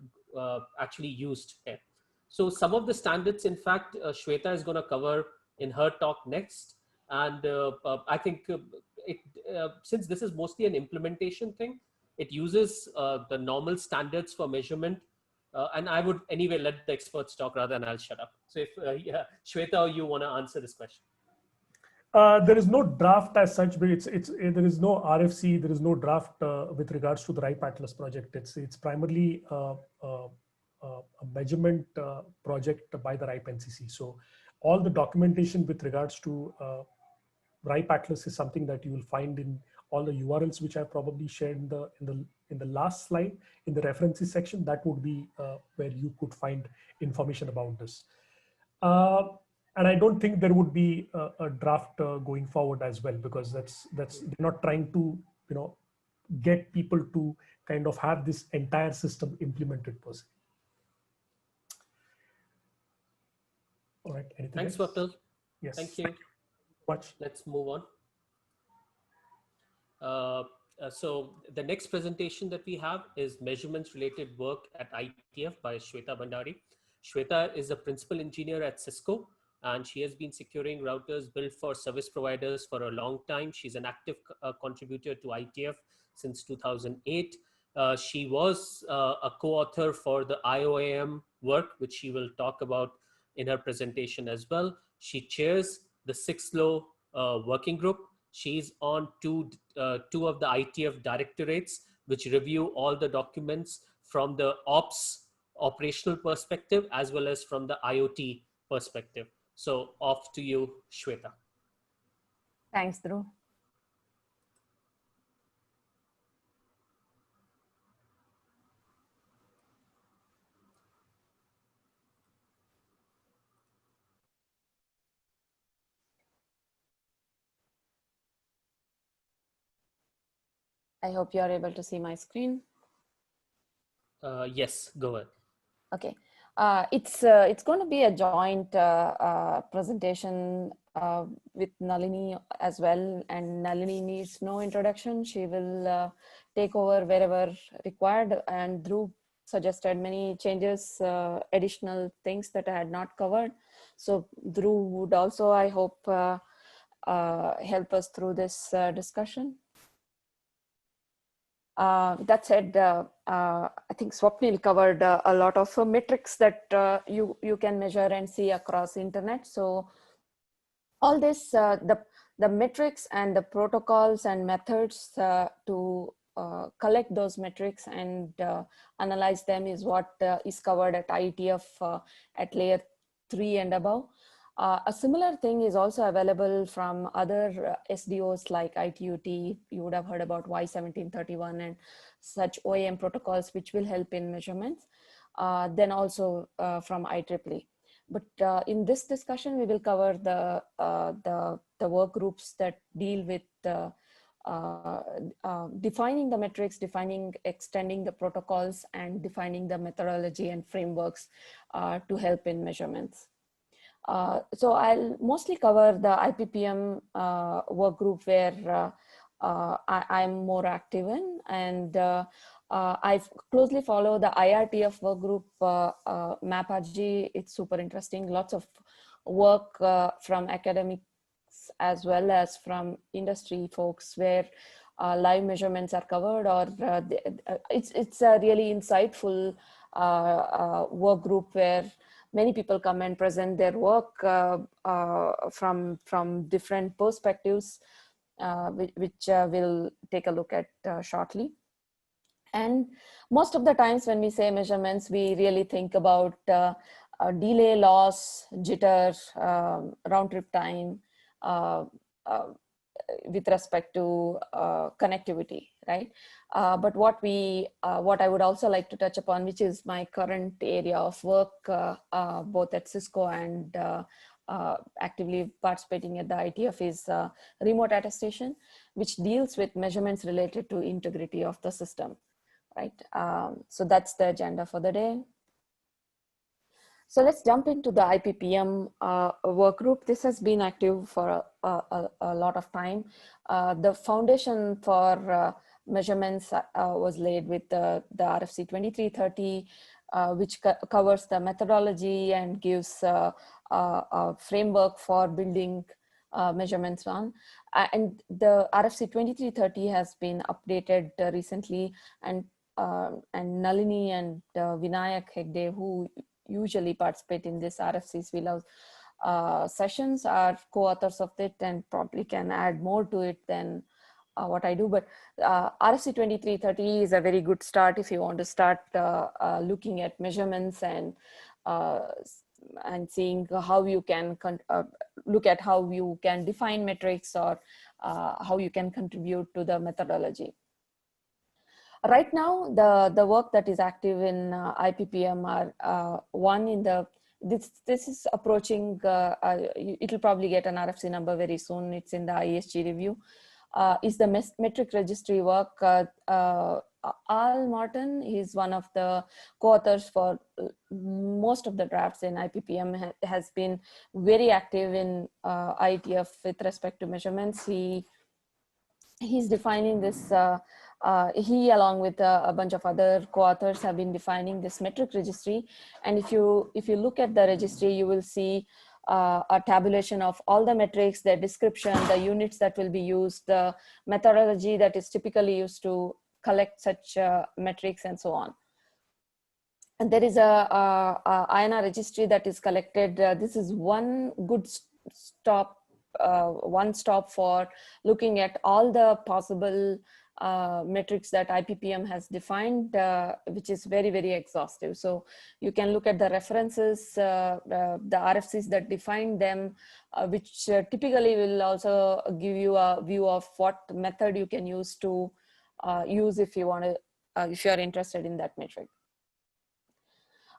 actually used here. So some of the standards, in fact, Shweta is going to cover in her talk next. And I think since this is mostly an implementation thing, it uses the normal standards for measurement. And I would anyway let the experts talk rather than I'll shut up. So if Shweta, you want to answer this question. There is no draft as such, but there is no RFC. There is no draft with regards to the RIPE Atlas project. It's primarily a measurement project by the RIPE NCC. So all the documentation with regards to RIPE Atlas is something that you will find in all the URLs which I probably shared in the last slide in the references section. That would be where you could find information about this. And I don't think there would be a draft going forward as well, because they're not trying to get people to kind of have this entire system implemented per se. All right. Anything Thanks, else? Swapnil. Yes. Thank you. Much. Let's move on. So the next presentation that we have is measurements related work at IETF by Shweta Bhandari. Shweta is a principal engineer at Cisco, and she has been securing routers built for service providers for a long time. She's an active contributor to IETF since 2008. She was a co-author for the IOAM work, which she will talk about in her presentation as well. She chairs the 6LoW working group. She's on two of the IETF directorates, which review all the documents from the operational perspective, as well as from the IoT perspective. So off to you, Shweta. Thanks, Dhruv. I hope you are able to see my screen. Yes, go ahead. Okay. It's going to be a joint presentation with Nalini as well, and Nalini needs no introduction. She will take over wherever required, and Dhruv suggested many changes, additional things that I had not covered. So Dhruv would also, I hope, help us through this discussion. That said, I think Swapnil covered a lot of metrics that you can measure and see across internet. So all this, the metrics and the protocols and methods to collect those metrics and analyze them is what is covered at IETF at layer 3 and above. A similar thing is also available from other SDOs like ITUT. You would have heard about Y1731 and such OAM protocols, which will help in measurements. Then also from IEEE. But in this discussion, we will cover the work groups that deal with defining the metrics, extending the protocols, and defining the methodology and frameworks to help in measurements. So I'll mostly cover the IPPM work group where I'm more active in, and I closely follow the IRTF work group, MapRG. It's super interesting. Lots of work from academics as well as from industry folks where live measurements are covered, or it's a really insightful work group where many people come and present their work from different perspectives, which we'll take a look at shortly. And most of the times when we say measurements, we really think about delay, loss, jitter, round trip time, with respect to connectivity, right? But what I would also like to touch upon, which is my current area of work, both at Cisco and actively participating at the ITF, is remote attestation, which deals with measurements related to integrity of the system, right? So that's the agenda for the day. So let's jump into the IPPM work group. This has been active for a lot of time. The foundation for measurements was laid with the RFC 2330, which covers the methodology and gives a framework for building measurements on. And the RFC 2330 has been updated recently, and Nalini and Vinayak Hegde, who usually participate in this RFCs We Love sessions, are co-authors of it and probably can add more to it than what I do. But RFC 2330 is a very good start if you want to start looking at measurements and seeing how you can look at how you can define metrics, or how you can contribute to the methodology. Right now, the work that is active in IPPM are one in the, this is approaching, it'll probably get an RFC number very soon. It's in the ISG review, is the metric registry work. Al Martin is one of the co-authors for most of the drafts in IPPM, has been very active in IETF with respect to measurements. He's defining this, he along with a bunch of other co-authors have been defining this metric registry. And if you look at the registry, you will see a tabulation of all the metrics, their description, the units that will be used, the methodology that is typically used to collect such metrics, and so on. And there is a INR registry that is collected. This is one good one stop for looking at all the possible metrics that IPPM has defined, which is very, very exhaustive. So you can look at the references, the RFCs that define them, which typically will also give you a view of what method you can use to use if you want to, if you are interested in that metric.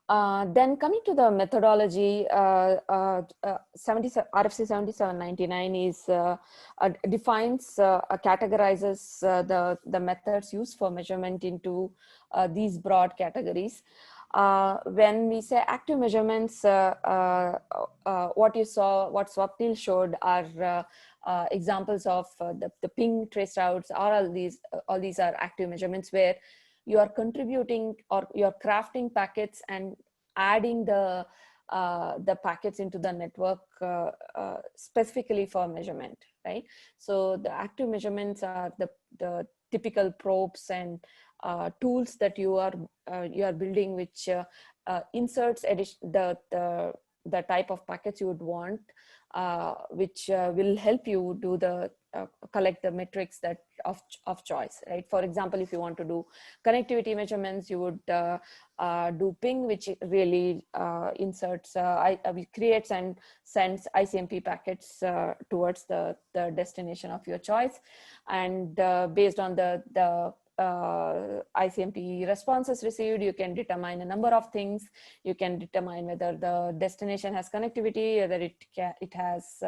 Then coming to the methodology, RFC 7799 is defines, categorizes the methods used for measurement into these broad categories. When we say active measurements, what Swapnil showed are examples of the ping trace routes. All these are active measurements where you are contributing or you're crafting packets and adding the packets into the network specifically for measurement, right? So the active measurements are the typical probes and tools that you are building, which inserts the type of packets you would want, which will help you do the collect the metrics that of choice, right? For example, if you want to do connectivity measurements, you would do ping, which really inserts creates and sends ICMP packets towards the destination of your choice, and based on the ICMP responses received, you can determine a number of things. You can determine whether the destination has connectivity, whether it has.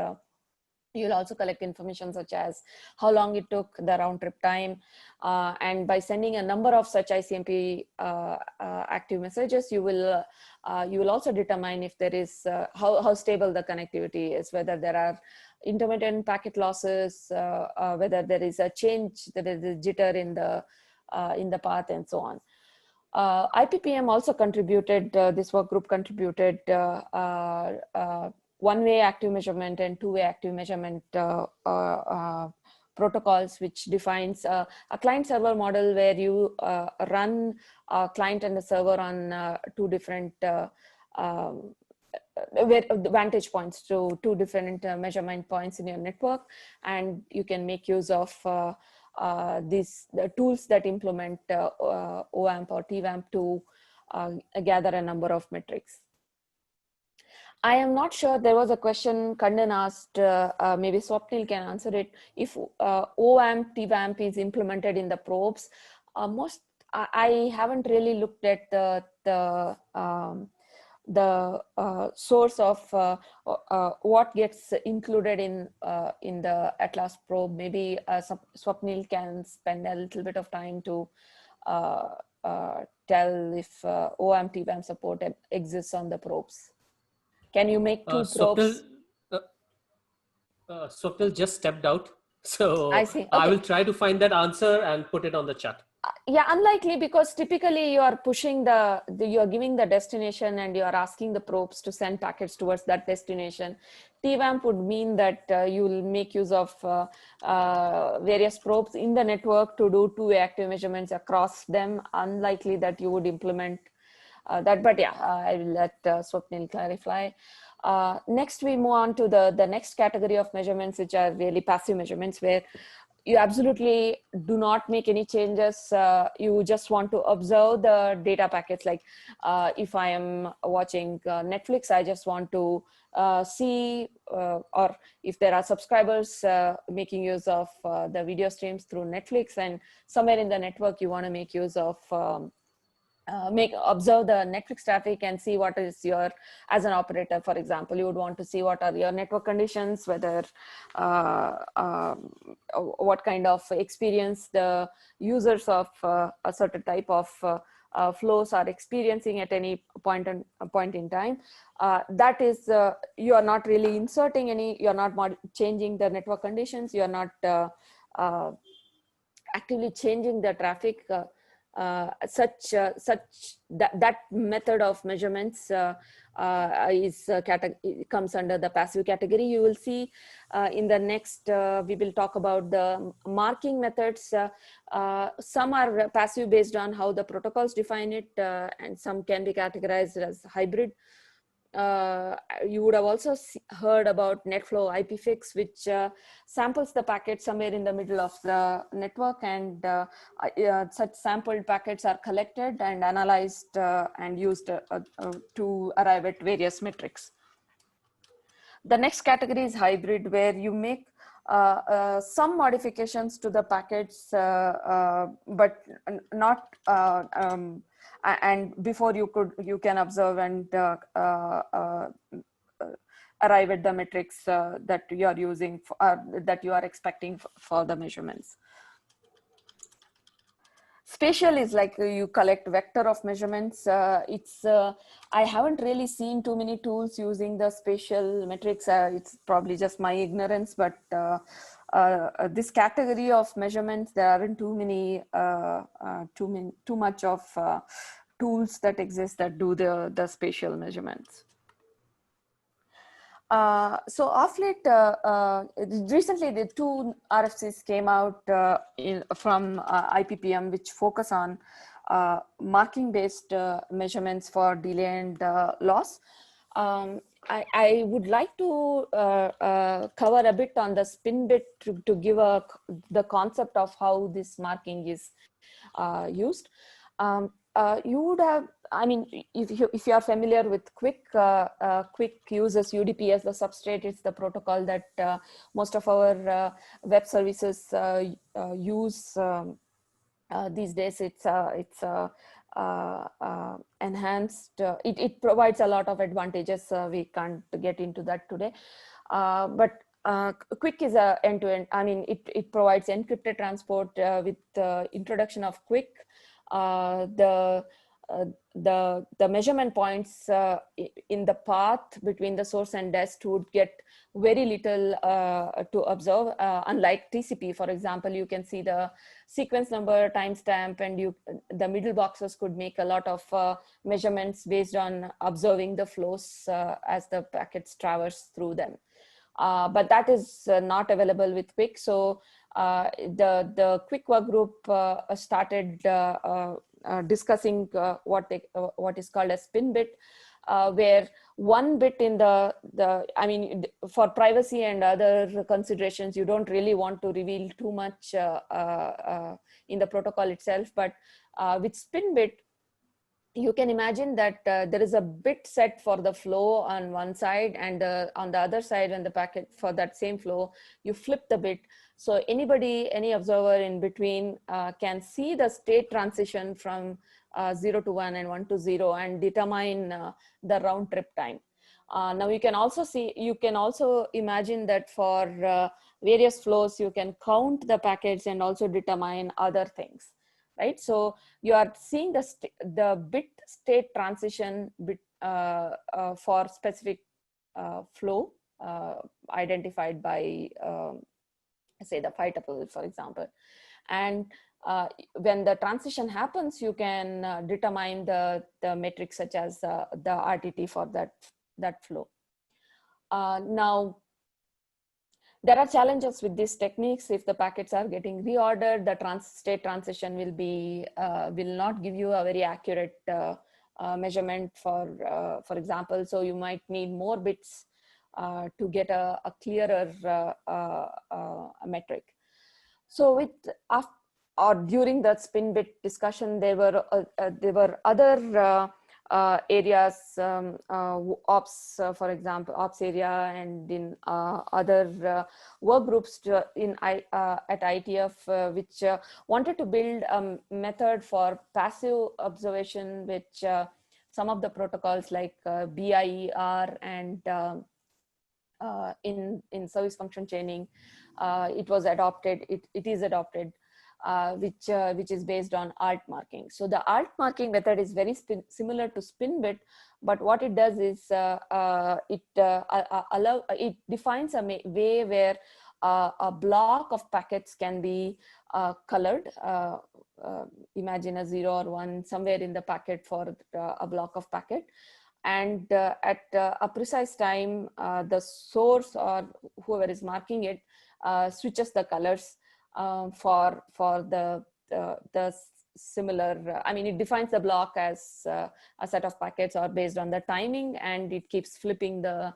You'll also collect information such as how long it took, the round trip time, and by sending a number of such ICMP active messages, you will also determine if there is how stable the connectivity is, whether there are intermittent packet losses, whether there is a change, there is a jitter in the path, and so on. IPPM also contributed, this work group contributed one-way active measurement and two-way active measurement protocols, which defines a client-server model where you run a client and a server on two different vantage points to two different measurement points in your network, and you can make use of the tools that implement OWAMP or TWAMP to gather a number of metrics. I am not sure, there was a question Kandan asked, maybe Swapnil can answer it. If OWAMP, TWAMP is implemented in the probes, I haven't really looked at the source of what gets included in the Atlas probe. Maybe Swapnil can spend a little bit of time to tell if OWAMP, TWAMP support exists on the probes. Can you make two probes? Swapnil just stepped out. So I see. Okay. I will try to find that answer and put it on the chat. Yeah, unlikely, because typically you are pushing you are giving the destination and you are asking the probes to send packets towards that destination. TWAMP would mean that you will make use of various probes in the network to do two-way active measurements across them. Unlikely that you would implement that, but yeah, I will let Swapnil clarify. Next, we move on to the next category of measurements, which are really passive measurements, where you absolutely do not make any changes. You just want to observe the data packets. Like if I am watching Netflix, I just want to see, or if there are subscribers making use of the video streams through Netflix, and somewhere in the network you want to make use of observe the Netflix traffic and see what is your, as an operator, for example, you would want to see what are your network conditions, whether what kind of experience the users of a certain type of flows are experiencing at any point in time. That is, you are not really inserting any, you are not changing the network conditions, you are not actively changing the traffic. That method of measurements comes under the passive category. You will see in the next, we will talk about the marking methods. Some are passive based on how the protocols define it, and some can be categorized as hybrid. You would have also heard about NetFlow IPFix, which samples the packet somewhere in the middle of the network, and such sampled packets are collected and analyzed and used to arrive at various metrics. The next category is hybrid, where you make some modifications to the packets, but not and before you can observe and arrive at the metrics that you are using that you are expecting for the measurements. Spatial is like you collect vector of measurements. I haven't really seen too many tools using the spatial metrics. It's probably just my ignorance, but this category of measurements, there aren't too much of tools that exist that do the spatial measurements. So of late, recently the two RFCs came out from IPPM, which focus on marking-based measurements for delay and loss. I would like to cover a bit on the spin bit to give the concept of how this marking is used. You would have, I mean, if you are familiar with Quick, Quick uses UDP as the substrate. It's the protocol that most of our web services use these days. It's enhanced. It provides a lot of advantages. We can't get into that today, but Quick is a end-to-end. I mean, it provides encrypted transport with the introduction of Quick. The measurement points in the path between the source and dest would get very little to observe. Unlike TCP, for example, you can see the sequence number, timestamp, and the middle boxes could make a lot of measurements based on observing the flows as the packets traverse through them. But that is not available with Quick. So the Quick work group started discussing what is called a spin bit, where one bit in I mean, for privacy and other considerations, you don't really want to reveal too much in the protocol itself. But with spin bit, you can imagine that there is a bit set for the flow on one side, and on the other side, when the packet for that same flow, you flip the bit. So any observer in between can see the state transition from 0 to 1 and 1 to 0 and determine the round trip time. Now you can also imagine that for various flows, you can count the packets and also determine other things. Right, so you are seeing the bit state transition bit for specific flow identified by, say, the phi tuple, for example. And when the transition happens, you can determine the metrics such as the RTT for that flow. Now, there are challenges with these techniques. If the packets are getting reordered, the state transition will not give you a very accurate measurement, for example. So you might need more bits to get a clearer metric. So during that spin bit discussion, there were other areas, ops, for example, ops area, and in other work groups at IETF, which wanted to build a method for passive observation, which some of the protocols like BIER and in service function chaining, it was adopted. It is adopted. Which is based on alt marking. So the alt marking method is very similar to spin bit, but what it does is it defines a way where a block of packets can be colored. Imagine a 0 or 1 somewhere in the packet for a block of packet. And at a precise time, the source or whoever is marking it switches the colors for the similar, I mean, it defines the block as a set of packets or based on the timing, and it keeps flipping the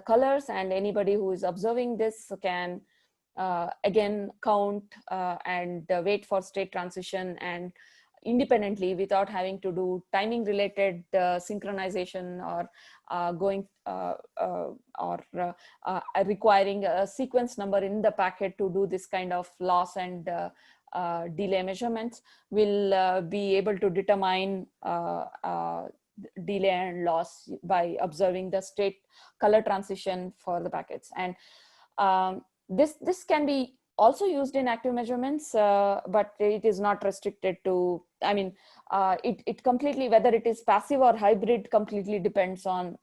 colors, and anybody who is observing this can again count and wait for state transition, and independently, without having to do timing related synchronization or requiring a sequence number in the packet to do this kind of loss and delay measurements, will be able to determine delay and loss by observing the state color transition for the packets. And this can be also used in active measurements, but it is not restricted to, I mean, it completely, whether it is passive or hybrid, completely depends on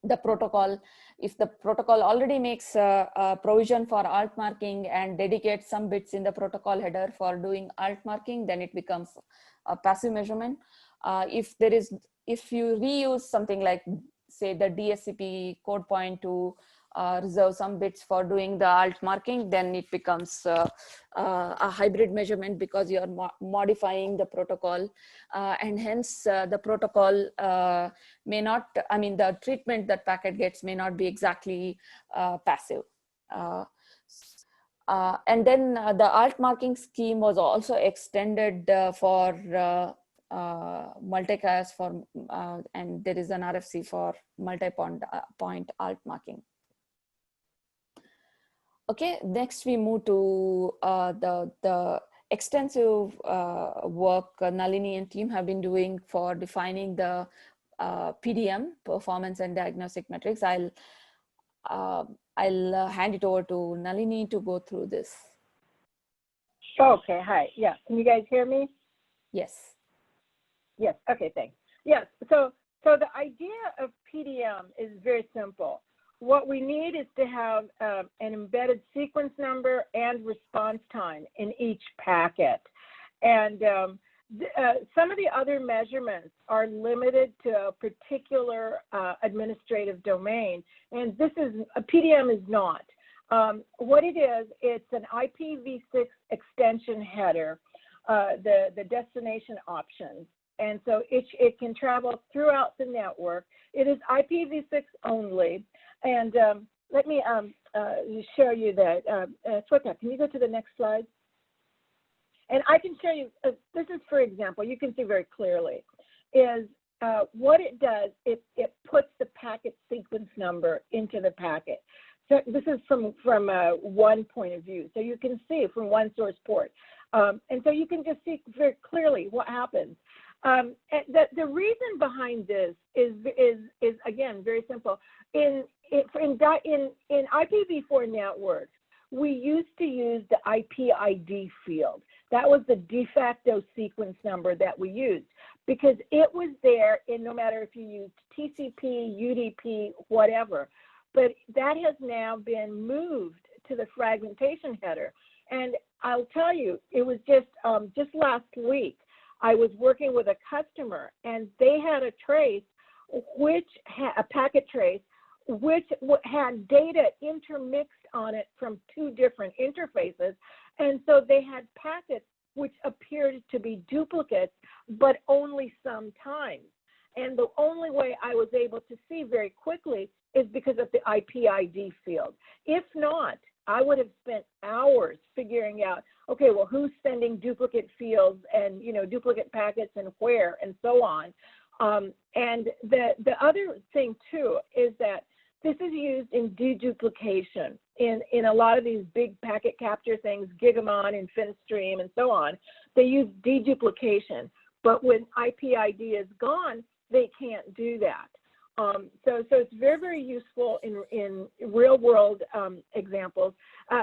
the protocol. If the protocol already makes a provision for alt marking and dedicates some bits in the protocol header for doing alt marking, then it becomes a passive measurement. If you reuse something like, say, the DSCP code point to reserve some bits for doing the alt marking, then it becomes a hybrid measurement, because you are modifying the protocol, and hence the protocol may not, I mean, the treatment that packet gets may not be exactly passive. And then the alt marking scheme was also extended for multicast and there is an RFC for multi-point alt marking. Okay, next we move to the extensive work Nalini and team have been doing for defining the PDM, performance and diagnostic metrics. I'll hand it over to Nalini to go through this. Okay, hi. Yeah, can you guys hear me? Yes. Yes, okay, thanks. Yes, so the idea of PDM is very simple. What we need is to have an embedded sequence number and response time in each packet. And some of the other measurements are limited to a particular administrative domain, and this is, a PDM is not. What it is, it's an IPv6 extension header, the destination options. And so it can travel throughout the network. It is IPv6 only. And let me show you that. Sweta, can you go to the next slide? And I can show you, this is, for example, you can see very clearly, is what it does, it puts the packet sequence number into the packet. So this is from one point of view. So you can see from one source port. And so you can just see very clearly what happens. And the reason behind this is again, very simple. In IPv4 networks, we used to use the IP ID field. That was the de facto sequence number that we used, because it was there in no matter if you used TCP, UDP, whatever. But that has now been moved to the fragmentation header. And I'll tell you, it was just last week, I was working with a customer, and they had a trace, a packet trace, which had data intermixed on it from two different interfaces. And so they had packets which appeared to be duplicates, but only sometimes. And the only way I was able to see very quickly is because of the IP ID field. If not, I would have spent hours figuring out, okay, well, who's sending duplicate fields and, you know, duplicate packets and where and so on. And the other thing too is that this is used in deduplication in a lot of these big packet capture things, Gigamon and FinStream and so on. They use deduplication, but when IP ID is gone, they can't do that. So it's very, very useful in real world examples.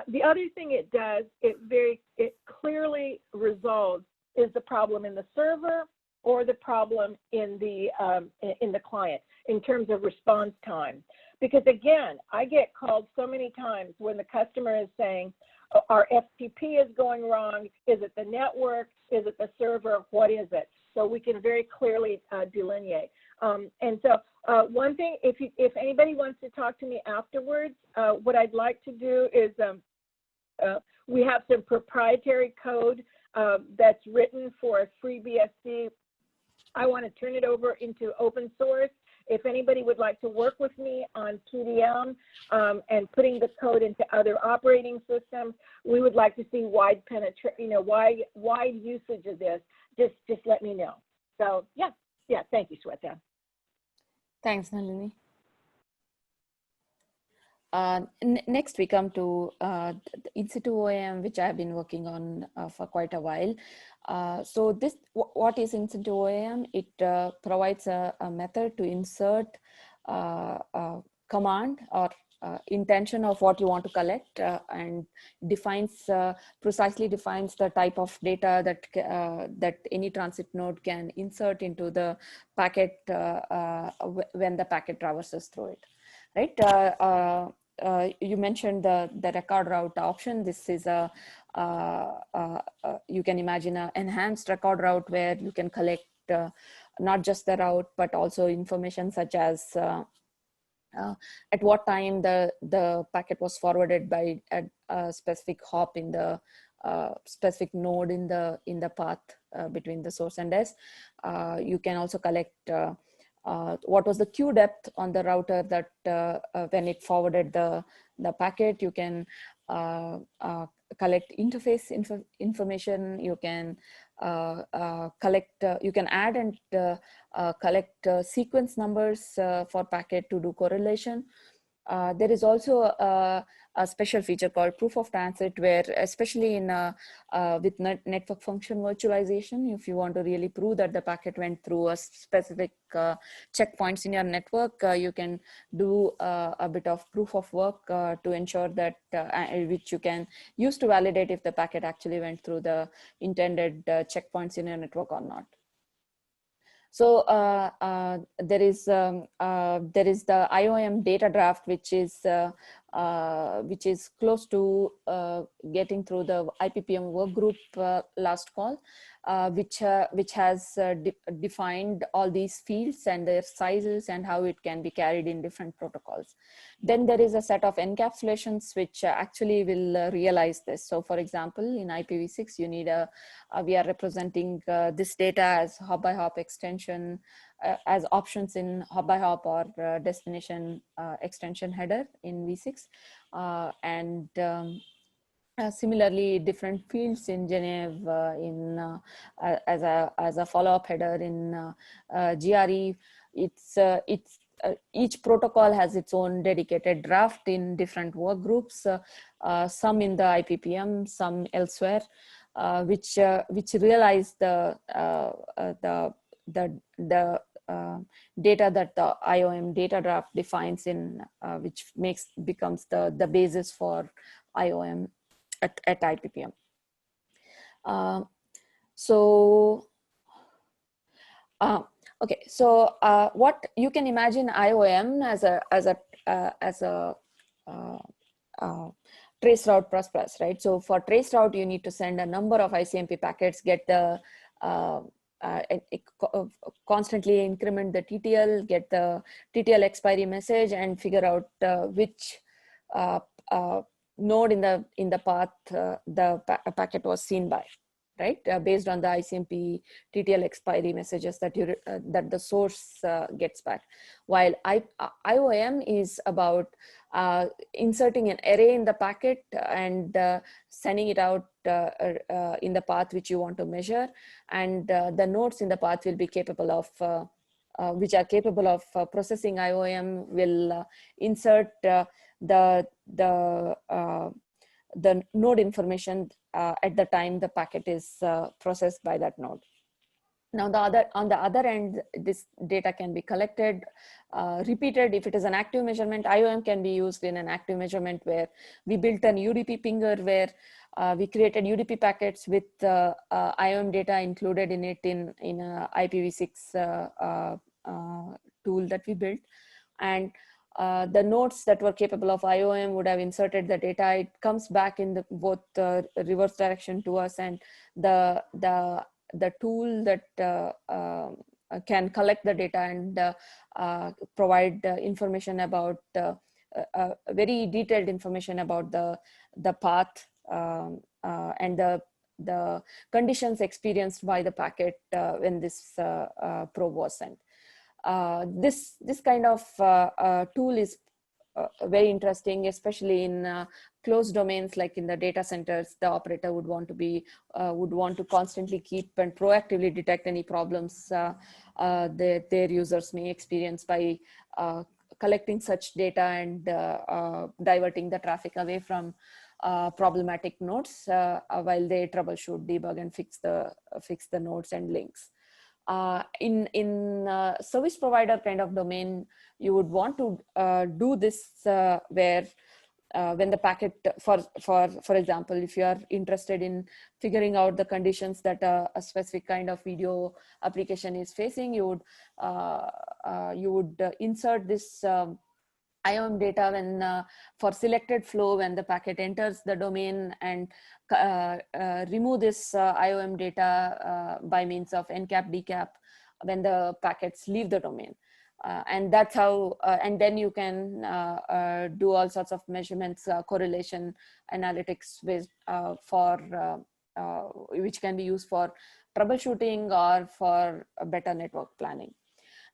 The other thing it does, it clearly resolves is the problem in the server or the problem in the client in terms of response time. Because again, I get called so many times when the customer is saying, our FTP is going wrong. Is it the network? Is it the server? What is it? So we can very clearly delineate. And so one thing, if anybody wants to talk to me afterwards, what I'd like to do is we have some proprietary code that's written for a FreeBSD. I want to turn it over into open source. If anybody would like to work with me on PDM and putting the code into other operating systems, we would like to see wide penetration, wide usage of this. Just let me know. So yeah, thank you, Sweta. Thanks, Nalini. Next, we come to the in-situ OAM, which I've been working on for quite a while. So what is in-situ OAM? It provides a method to insert a command or intention of what you want to collect and precisely defines the type of data that any transit node can insert into the packet when the packet traverses through it, right? You mentioned the record route option. This is you can imagine an enhanced record route where you can collect not just the route, but also information such as at what time the packet was forwarded by a specific hop in the specific node in the path between the source and des. You can also collect what was the queue depth on the router that when it forwarded the packet. You can collect interface information. You can collect, you can add and collect sequence numbers for packet to do correlation. There is also a special feature called proof of transit, where especially in with network function virtualization, if you want to really prove that the packet went through a specific checkpoints in your network, you can do a bit of proof of work to ensure that which you can use to validate if the packet actually went through the intended checkpoints in your network or not. So there is the IOM data draft, which is close to getting through the IPPM work group last call, which has defined all these fields and their sizes and how it can be carried in different protocols. Then there is a set of encapsulations which actually will realize this. So for example, in IPv6, you need we are representing this data as hop by hop extension, as options in hop by hop or destination extension header in v6, and similarly different fields in Geneve as a follow-up header in GRE. Each protocol has its own dedicated draft in different work groups, some in the IPPM, some elsewhere, which realize the data that the IOM data draft defines in, which becomes the basis for IOM at IPPM. Okay, so what you can imagine IOM as a trace route plus, right? So for trace route, you need to send a number of ICMP packets, get the constantly increment the TTL, get the TTL expiry message, and figure out which node in the path the packet was seen by, right? Based on the ICMP TTL expiry messages that that the source gets back. While IOM is about inserting an array in the packet and sending it out in the path which you want to measure, and the nodes in the path will be capable of which are capable of processing IOM will insert the node information at the time the packet is processed by that node. Now, on the other end, this data can be collected, repeated. If it is an active measurement, IOM can be used in an active measurement, where we built an UDP pinger where we created UDP packets with IOM data included in it in a IPv6 tool that we built. And the nodes that were capable of IOM would have inserted the data. It comes back in both reverse direction to us, and the tool that can collect the data and provide information about very detailed information about the path and the conditions experienced by the packet when this probe was sent. This kind of tool is very interesting, especially in closed domains like in the data centers. The operator would want to constantly keep and proactively detect any problems that their users may experience by collecting such data and diverting the traffic away from problematic nodes while they troubleshoot, debug, and fix the nodes and links. In service provider kind of domain, you would want to do this where when the packet, for example, if you are interested in figuring out the conditions that a specific kind of video application is facing, you would insert this IOM data when for selected flow when the packet enters the domain, and remove this IOM data by means of NCAP, DCAP when the packets leave the domain. And that's how, and then you can do all sorts of measurements, correlation analytics with, which can be used for troubleshooting or for better network planning.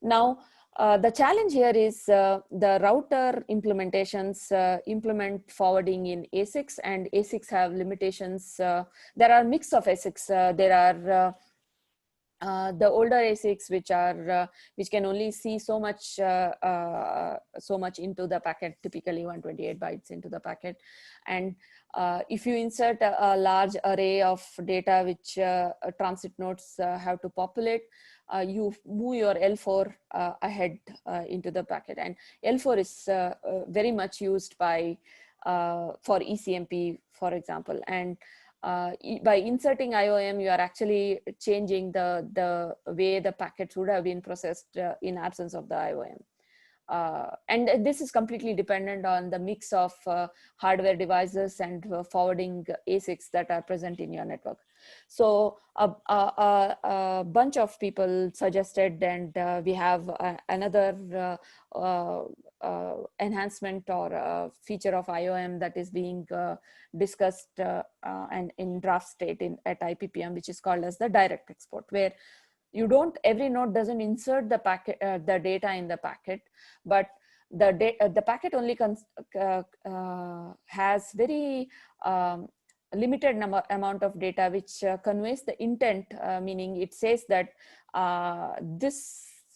Now, the challenge here is the router implementations implement forwarding in ASICs, and ASICs have limitations. There are mix of ASICs. There are the older ASICs which can only see so much into the packet, typically 128 bytes into the packet. And if you insert a large array of data which transit nodes have to populate, you move your L4 ahead into the packet. And L4 is very much used by for ECMP, for example. And by inserting IOM, you are actually changing the way the packets would have been processed in absence of the IOM. And this is completely dependent on the mix of hardware devices and forwarding ASICs that are present in your network. So a bunch of people suggested, and we have another enhancement or feature of IOM that is being discussed and in draft state at IPPM, which is called as the direct export, where you don't, every node doesn't insert the packet, the data in the packet, but the packet only has very limited amount of data which conveys the intent, meaning it says that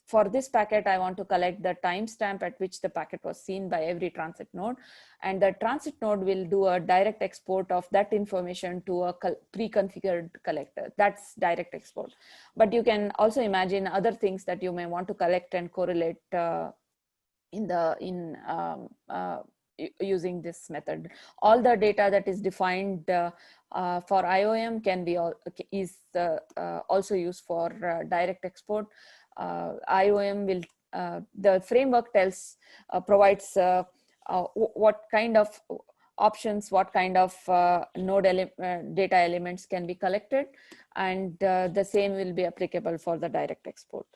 for this packet, I want to collect the timestamp at which the packet was seen by every transit node. And the transit node will do a direct export of that information to a pre-configured collector. That's direct export. But you can also imagine other things that you may want to collect and correlate using this method. All the data that is defined for IOM can be also used for direct export. IOM will, the framework provides what kind of options, what kind of node data elements can be collected, and the same will be applicable for the direct export.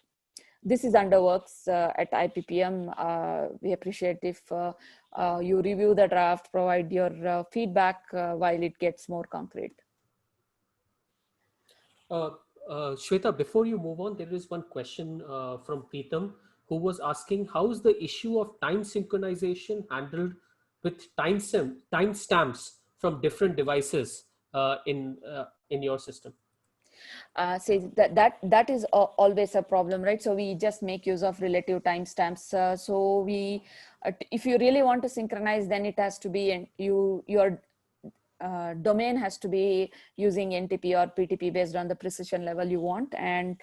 This is under works at IPPM. We appreciate if you review the draft, provide your feedback while it gets more concrete. Shweta, before you move on, there is one question from Preetham, who was asking, how is the issue of time synchronization handled with timestamps from different devices in your system? Say that is always a problem, right? So we just make use of relative timestamps. So we, if you really want to synchronize, then it has to be your domain has to be using NTP or PTP based on the precision level you want. And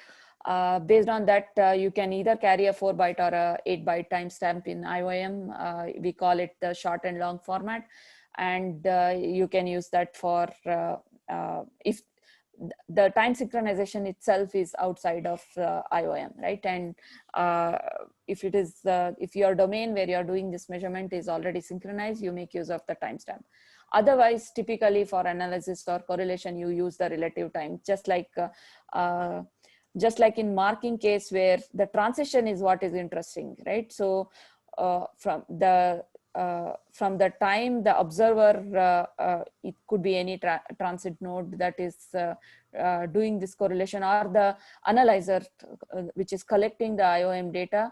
based on that, you can either carry a 4-byte or a 8-byte timestamp in IOM. We call it the short and long format. And you can use that for if the time synchronization itself is outside of IOM, right? And if it is, if your domain where you're doing this measurement is already synchronized, you make use of the timestamp. Otherwise, typically for analysis or correlation, you use the relative time, just like in marking case where the transition is what is interesting, right? So from the time the observer, it could be any transit node that is doing this correlation, or the analyzer which is collecting the IOM data,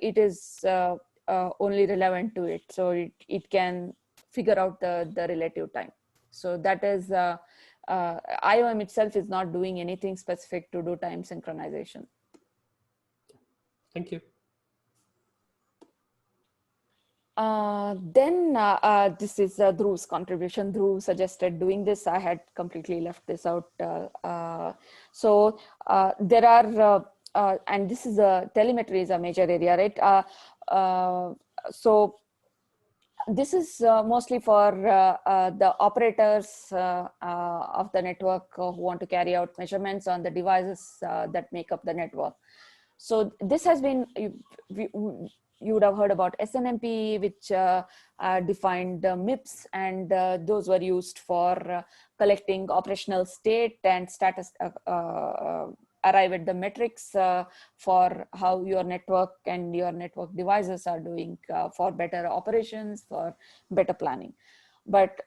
it is only relevant to it. So it can figure out the relative time. So that is, IOM itself is not doing anything specific to do time synchronization. Thank you. This is Dhruv's contribution. Dhruv suggested doing this. I had completely left this out. There are, and this is telemetry is a major area, right? So this is mostly for the operators of the network who want to carry out measurements on the devices that make up the network. So this has been, you would have heard about SNMP, which defined MIPS, and those were used for collecting operational state and status, arrive at the metrics for how your network and your network devices are doing for better operations, for better planning. But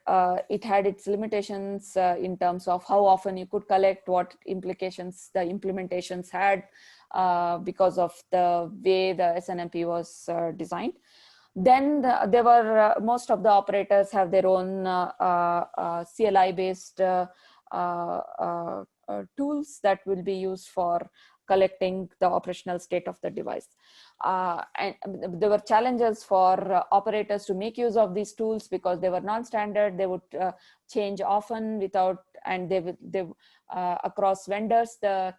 it had its limitations in terms of how often you could collect, what implications the implementations had because of the way the SNMP was designed. Then there were, most of the operators have their own CLI based tools that will be used for collecting the operational state of the device. And there were challenges for operators to make use of these tools because they were non-standard. They would change often without, and they across vendors, the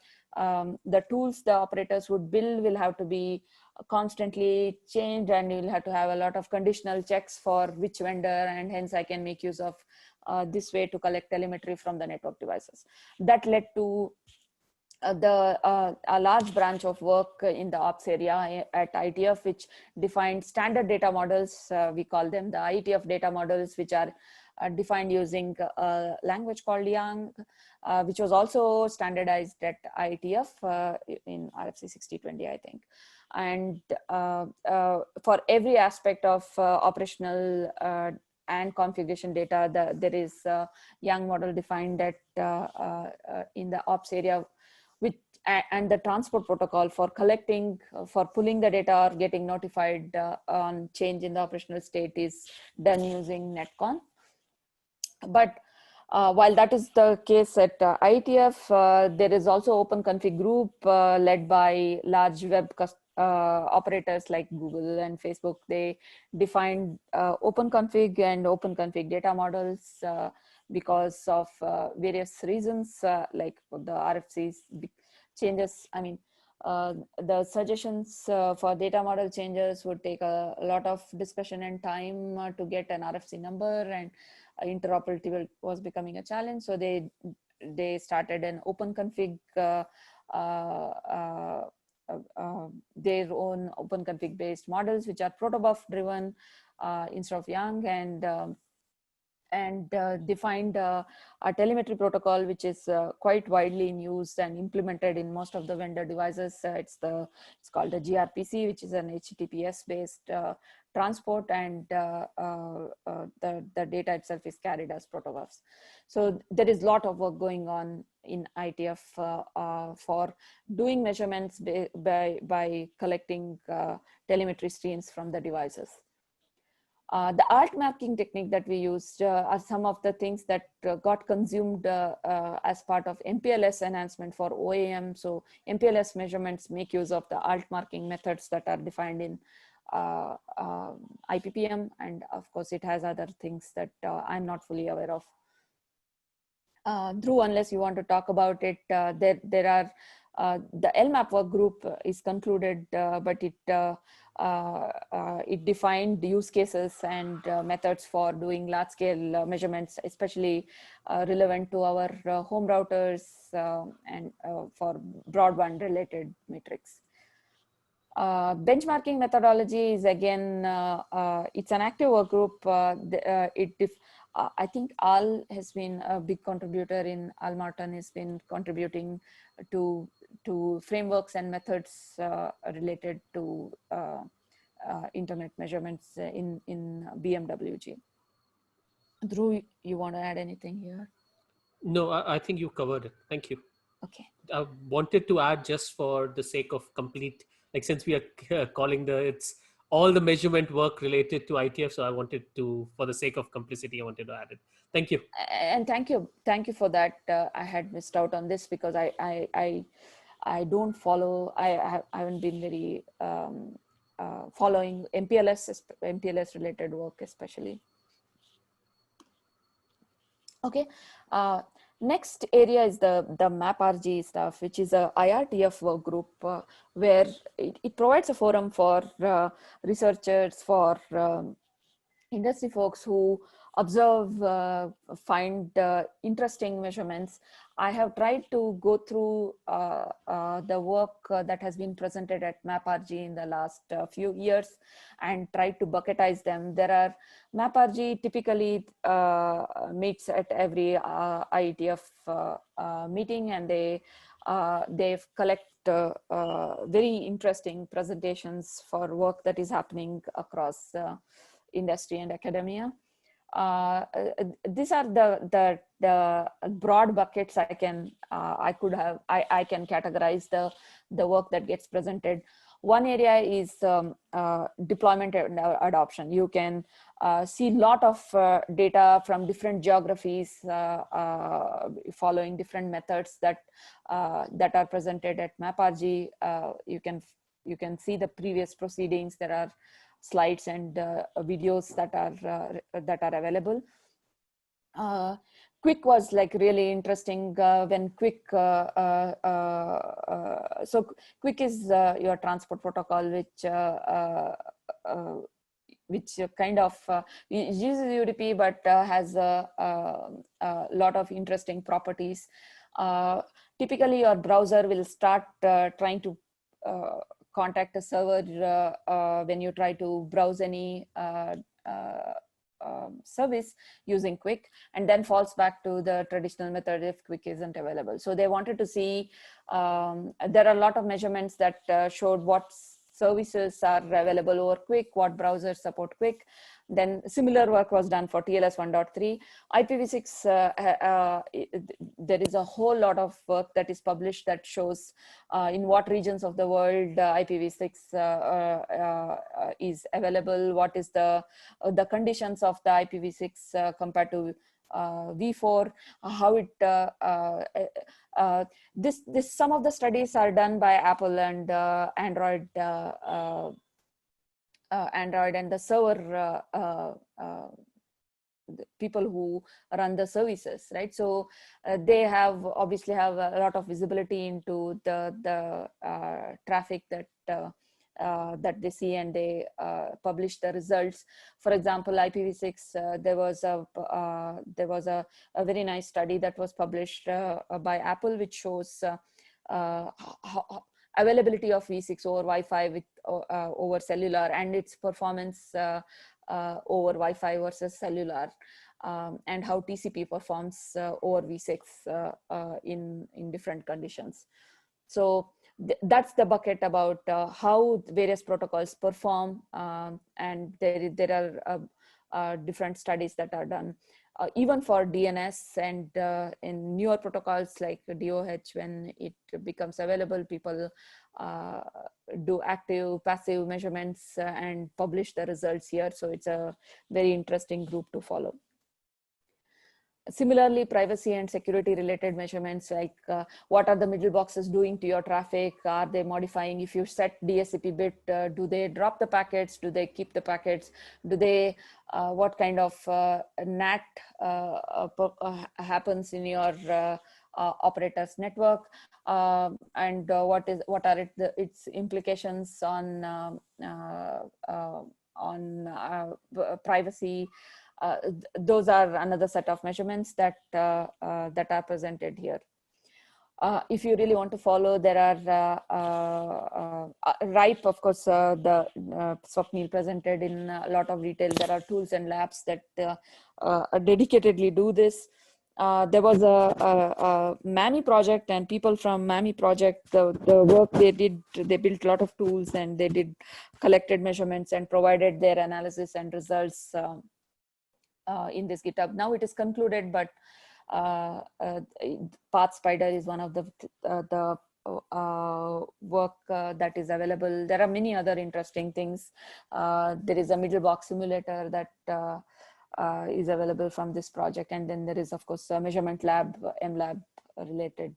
tools the operators would build will have to be constantly changed, and you'll have to have a lot of conditional checks for which vendor, and hence I can make use of this way to collect telemetry from the network devices. That led to a large branch of work in the ops area at IETF, which defined standard data models. We call them the IETF data models, which are defined using a language called Yang, which was also standardized at IETF in RFC 6020, I think. And for every aspect of operational and configuration data, there is a Yang model defined at in the ops area, which, and the transport protocol for collecting, for pulling the data or getting notified on change in the operational state is done using Netcon. But while that is the case at IETF, there is also Open Config group led by large web operators like Google and Facebook. They defined Open Config and Open Config data models because of various reasons, like the RFCs changes. I mean, the suggestions for data model changes would take a lot of discussion and time to get an RFC number, and interoperability was becoming a challenge. So they started an Open Config, their own Open Config based models, which are protobuf driven instead of Yang, and defined a telemetry protocol, which is quite widely in use and implemented in most of the vendor devices. It's called the gRPC, which is an HTTPS based transport, and the data itself is carried as protobufs. So there is a lot of work going on in IETF for doing measurements by collecting telemetry streams from the devices. The alt marking technique that we used are some of the things that got consumed as part of MPLS enhancement for OAM. So MPLS measurements make use of the alt marking methods that are defined in IPPM, and of course it has other things that I'm not fully aware of. Dhruv, unless you want to talk about it, there are the LMAP work group is concluded, but it defined use cases and methods for doing large scale measurements, especially relevant to our home routers and for broadband related metrics. Benchmarking methodology is again, it's an active work group. I think Al has been a big contributor in, Al Martin has been contributing to frameworks and methods related to internet measurements in BMWG. Dhruv, you want to add anything here? No, I think you covered it. Thank you. Okay. I wanted to add, just for the sake of complete, like since we are calling it's all the measurement work related to IETF, so I wanted to, for the sake of complicity, I wanted to add it. Thank you. And thank you for that. I had missed out on this because I don't follow. I haven't been very following MPLS related work especially. Okay, next area is the MapRG stuff, which is a IRTF work group where it provides a forum for researchers, for industry folks who observe, find interesting measurements. I have tried to go through the work that has been presented at MapRG in the last few years and try to bucketize them. There are MapRG typically meets at every IETF meeting, and they collect very interesting presentations for work that is happening across industry and academia. These are the broad buckets I can categorize the work that gets presented. One area is deployment and adoption. You can see a lot of data from different geographies following different methods that are presented at MapRG. You can see the previous proceedings. There are slides and videos that are available. Quick was like really interesting when Quick, so Quick is your transport protocol, which kind of uses UDP but has a lot of interesting properties. Typically your browser will start trying to contact a server when you try to browse any service using Quick, and then falls back to the traditional method if Quick isn't available. So they wanted to see, there are a lot of measurements that showed what services are available over Quick, what browsers support Quick. Then similar work was done for TLS 1.3. IPv6, there is a whole lot of work that is published that shows in what regions of the world IPv6 is available, what is the conditions of the IPv6 compared to v4, how it some of the studies are done by Apple and Android and the server the people who run the services, right? So they obviously have a lot of visibility into the traffic that they see, and they publish the results. For example, IPv6, there was a very nice study that was published by Apple, which shows availability of V6 over Wi-Fi with over cellular, and its performance over Wi-Fi versus cellular, and how TCP performs over V6 in different conditions. So that's the bucket about how various protocols perform, and there are different studies that are done. Even for DNS and in newer protocols like DOH, when it becomes available, people do active, passive measurements and publish the results here. So it's a very interesting group to follow. Similarly, privacy and security related measurements, like what are the middle boxes doing to your traffic? Are they modifying? If you set DSCP bit, do they drop the packets? Do they keep the packets? Do they, what kind of NAT happens in your operator's network? And what are its implications on privacy? Those are another set of measurements that are presented here. If you really want to follow, there are RIPE, of course, the Swapnil presented in a lot of detail. There are tools and labs that dedicatedly do this. There was a MAMI project, and people from MAMI project, the work they did, they built a lot of tools, and they did collected measurements and provided their analysis and results in this GitHub. Now it is concluded, but PathSpider is one of the work that is available. There are many other interesting things. There is a middle box simulator that is available from this project, and then there is, of course, a measurement lab, MLab related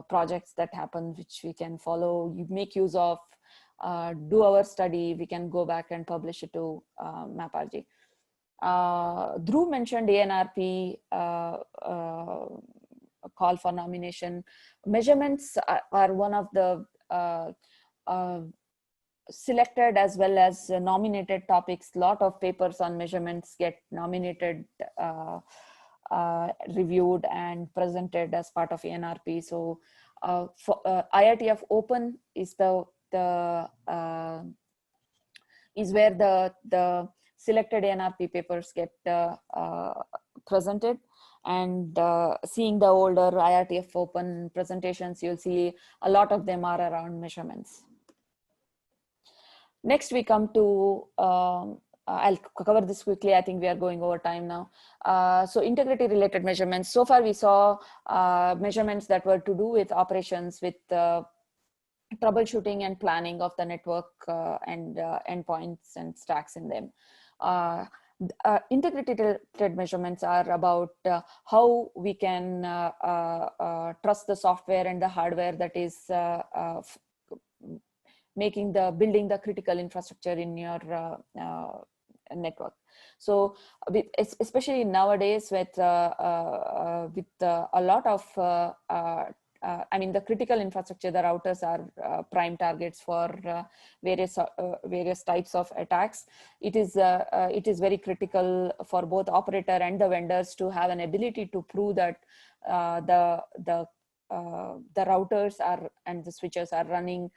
projects that happen, which we can follow. You make use of do our study, we can go back and publish it to MapRG. Dhruv mentioned ANRP call for nomination. Measurements are one of the selected as well as nominated topics. Lot of papers on measurements get nominated, reviewed and presented as part of ANRP. So for IRTF Open is is where the selected ANRP papers get presented. And seeing the older IRTF Open presentations, you'll see a lot of them are around measurements. Next, we come to, I'll cover this quickly. I think we are going over time now. So integrity related measurements. So far we saw measurements that were to do with operations, with troubleshooting and planning of the network and endpoints and stacks in them. Integrity related measurements are about how we can trust the software and the hardware that is building the critical infrastructure in your network. So especially nowadays with a lot of I mean, the critical infrastructure, the routers are prime targets for various types of attacks. It is very critical for both operator and the vendors to have an ability to prove that the routers are and the switches are running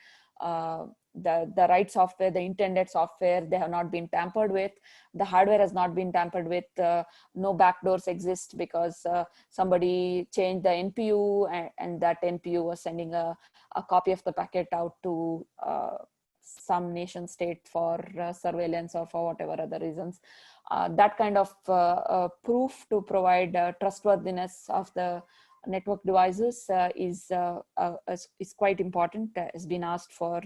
the right software, the intended software. They have not been tampered with. The hardware has not been tampered with. No backdoors exist because somebody changed the NPU and that NPU was sending a copy of the packet out to some nation state for surveillance or for whatever other reasons. That kind of proof to provide trustworthiness of the network devices is quite important. Has been asked for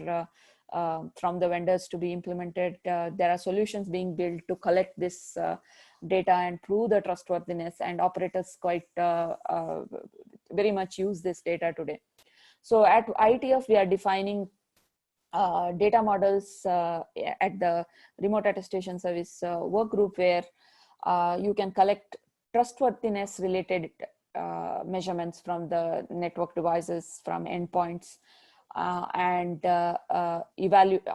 from the vendors to be implemented. There are solutions being built to collect this data and prove the trustworthiness, and operators quite very much use this data today. So at IETF, we are defining data models at the remote attestation service work group, where you can collect trustworthiness related measurements from the network devices, from endpoints, and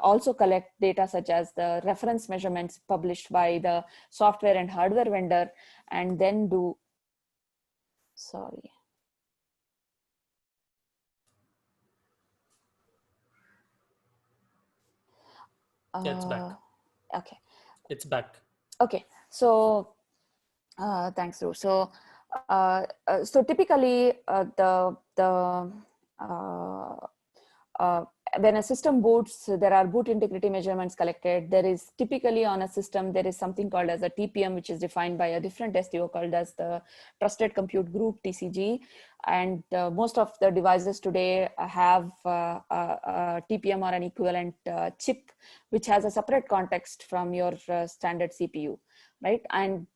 also collect data such as the reference measurements published by the software and hardware vendor, and then do, sorry. It's back. Okay. It's back. Okay. So thanks, Dhruv. So so typically when a system boots, there are boot integrity measurements collected. There is typically on a system, there is something called as a TPM, which is defined by a different STO called as the Trusted Compute Group, TCG. And most of the devices today have a TPM or an equivalent chip, which has a separate context from your standard CPU. Right, and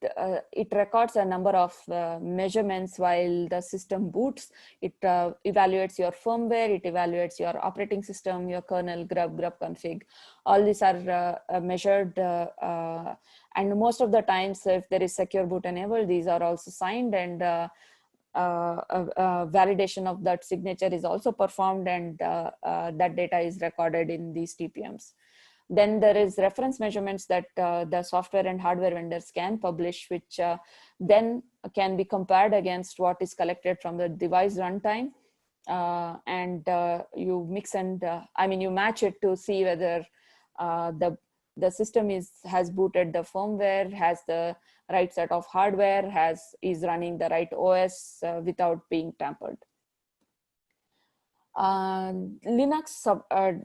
it records a number of measurements while the system boots. It evaluates your firmware, it evaluates your operating system, your kernel, grub config. All these are measured, and most of the times, if there is secure boot enabled, these are also signed, and validation of that signature is also performed, and that data is recorded in these TPMs. Then there is reference measurements that the software and hardware vendors can publish, which then can be compared against what is collected from the device runtime. And you mix and, I mean, you match it to see whether the system has booted the firmware, has the right set of hardware, is running the right OS without being tampered. Linux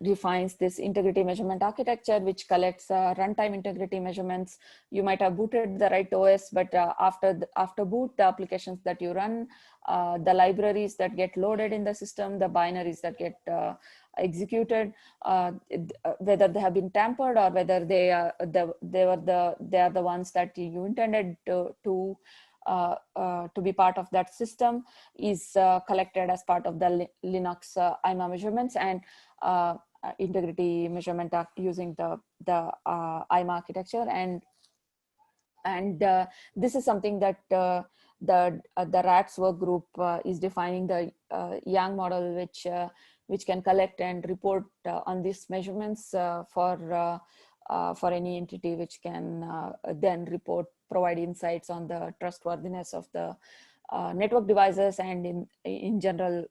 defines this integrity measurement architecture, which collects runtime integrity measurements. You might have booted the right OS, but after boot, the applications that you run, the libraries that get loaded in the system, the binaries that get executed, whether they have been tampered or whether they are the ones that you intended to be part of that system, is collected as part of the Linux IMA measurements. And integrity measurement using the IMA architecture, and this is something that the RATS work group is defining the Yang model, which can collect and report on these measurements for any entity, which can then provide insights on the trustworthiness of the network devices and in general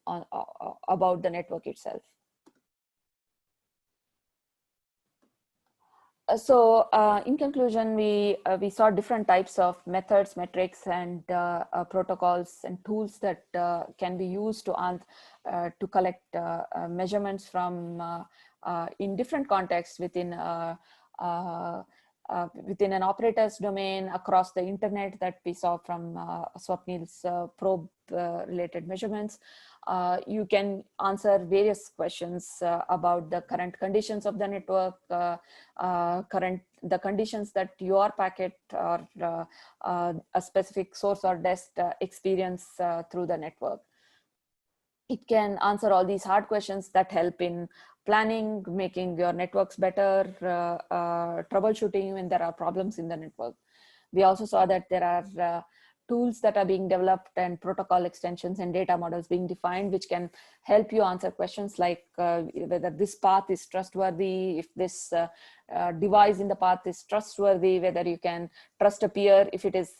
about the network itself. So in conclusion, we saw different types of methods, metrics, and protocols and tools that can be used to collect measurements from in different contexts within an operator's domain across the internet that we saw from Swapnil's probe related measurements. You can answer various questions about the current conditions of the network, the conditions that your packet or a specific source or dest experience through the network. It can answer all these hard questions that help in planning, making your networks better, troubleshooting when there are problems in the network. We also saw that there are tools that are being developed and protocol extensions and data models being defined, which can help you answer questions like whether this path is trustworthy, if this device in the path is trustworthy, whether you can trust a peer if it is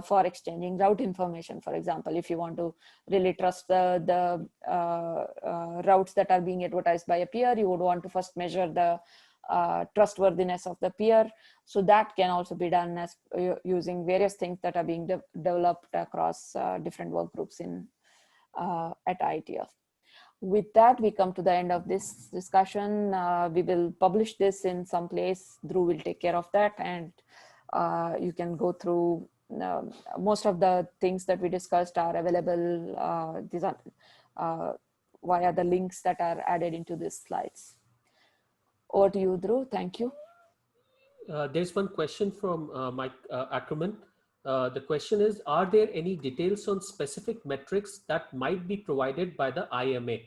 for exchanging route information. For example, if you want to really trust the routes that are being advertised by a peer, you would want to first measure the trustworthiness of the peer. So that can also be done as using various things that are being developed across different work groups at IETF. With that, we come to the end of this discussion. We will publish this in some place. Dhruv will take care of that, and you can go through most of the things that we discussed are available these are, via the links that are added into these slides. Over to you, Dhruv. Thank you. There's one question from Mike Ackerman. The question is, are there any details on specific metrics that might be provided by the IMA?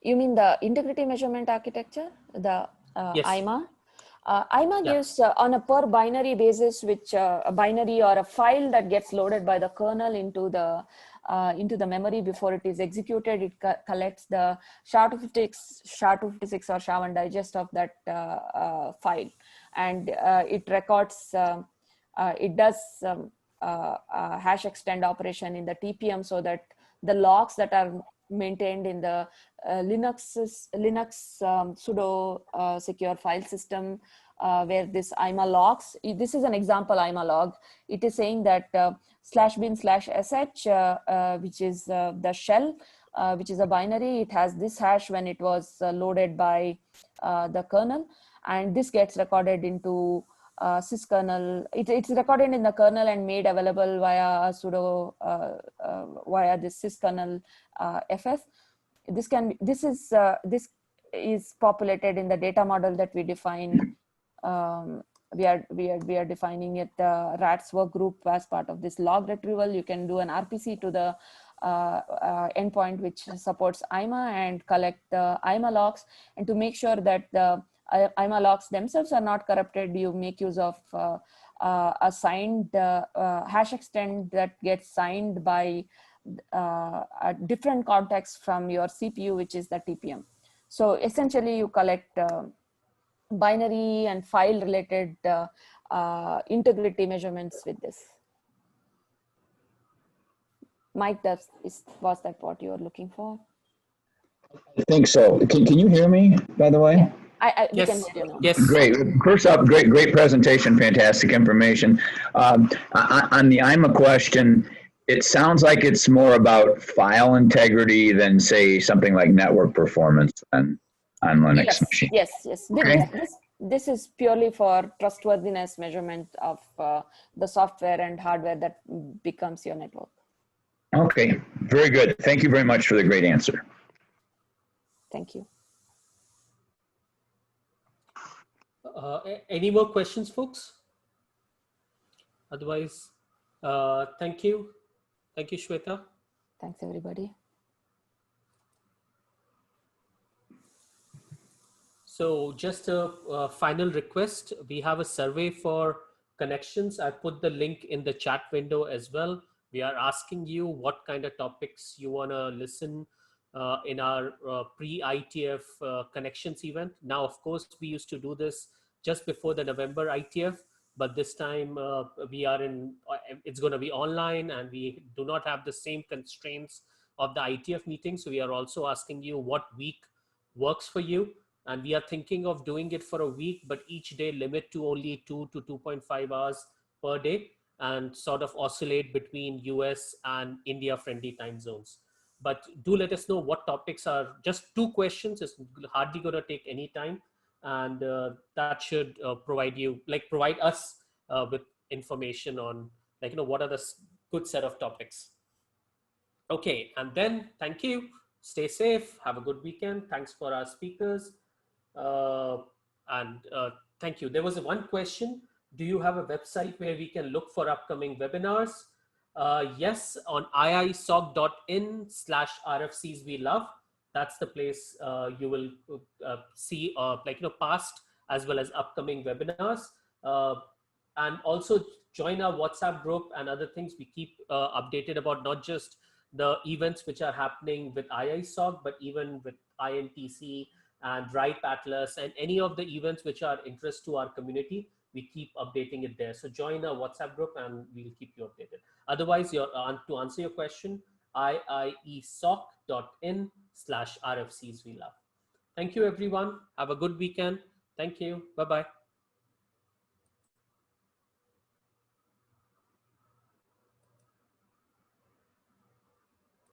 You mean the integrity measurement architecture, the Yes. IMA? IMA gives on a per binary basis, which a binary or a file that gets loaded by the kernel into the memory before it is executed. It collects the SHA-256 or SHA-1 digest of that file, and it records. It does a hash extend operation in the TPM so that the logs that are maintained in the Linux sudo secure file system, where this IMA logs, this is an example IMA log. It is saying that /bin/sh, which is the shell, which is a binary. It has this hash when it was loaded by the kernel, and this gets recorded into syskernel. It's recorded in the kernel and made available via sudo via this syskernel FS. This is populated in the data model that we define. We are defining it the RATS work group as part of this log retrieval. You can do an RPC to the endpoint which supports IMA and collect the IMA logs, and to make sure that the IMA logs themselves are not corrupted, you make use of a signed hash extend that gets signed by a different context from your CPU, which is the TPM. So essentially you collect binary and file related integrity measurements with this. Mike, was that what you were looking for? I think so. Can you hear me, by the way? Yeah. We Yes. can hear you now. Yes. Great. First off, great presentation, fantastic information. On the IMA question, it sounds like it's more about file integrity than, say, something like network performance on Linux machine. Yes. Okay. This is purely for trustworthiness measurement of the software and hardware that becomes your network. Okay, very good. Thank you very much for the great answer. Thank you. Any more questions, folks? Otherwise, thank you. Thank you, Shweta. Thanks, everybody. So just a final request. We have a survey for connections. I put the link in the chat window as well. We are asking you what kind of topics you want to listen in our pre-ITF connections event. Now, of course, we used to do this just before the November ITF, but this time we are in, it's going to be online and we do not have the same constraints of the ITF meeting. So we are also asking you what week works for you. And we are thinking of doing it for a week, but each day limit to only 2 to 2.5 hours per day and sort of oscillate between US and India friendly time zones. But do let us know what topics are, just 2 questions. It's hardly going to take any time. And that should provide us with information on what are the good set of topics. Okay, and then thank you. Stay safe. Have a good weekend. Thanks for our speakers. Thank you. There was one question. Do you have a website where we can look for upcoming webinars? Yes, on iisoc.in/RFCs we love. That's the place you will see past as well as upcoming webinars. And also join our WhatsApp group and other things. We keep updated about not just the events which are happening with iisoc, but even with INTC and RIPE Atlas and any of the events which are interest to our community, we keep updating it there. So join our WhatsApp group and we'll keep you updated. Otherwise, to answer your question, iisoc.in/RFCs we love. Thank you, everyone. Have a good weekend. Thank you. Bye-bye.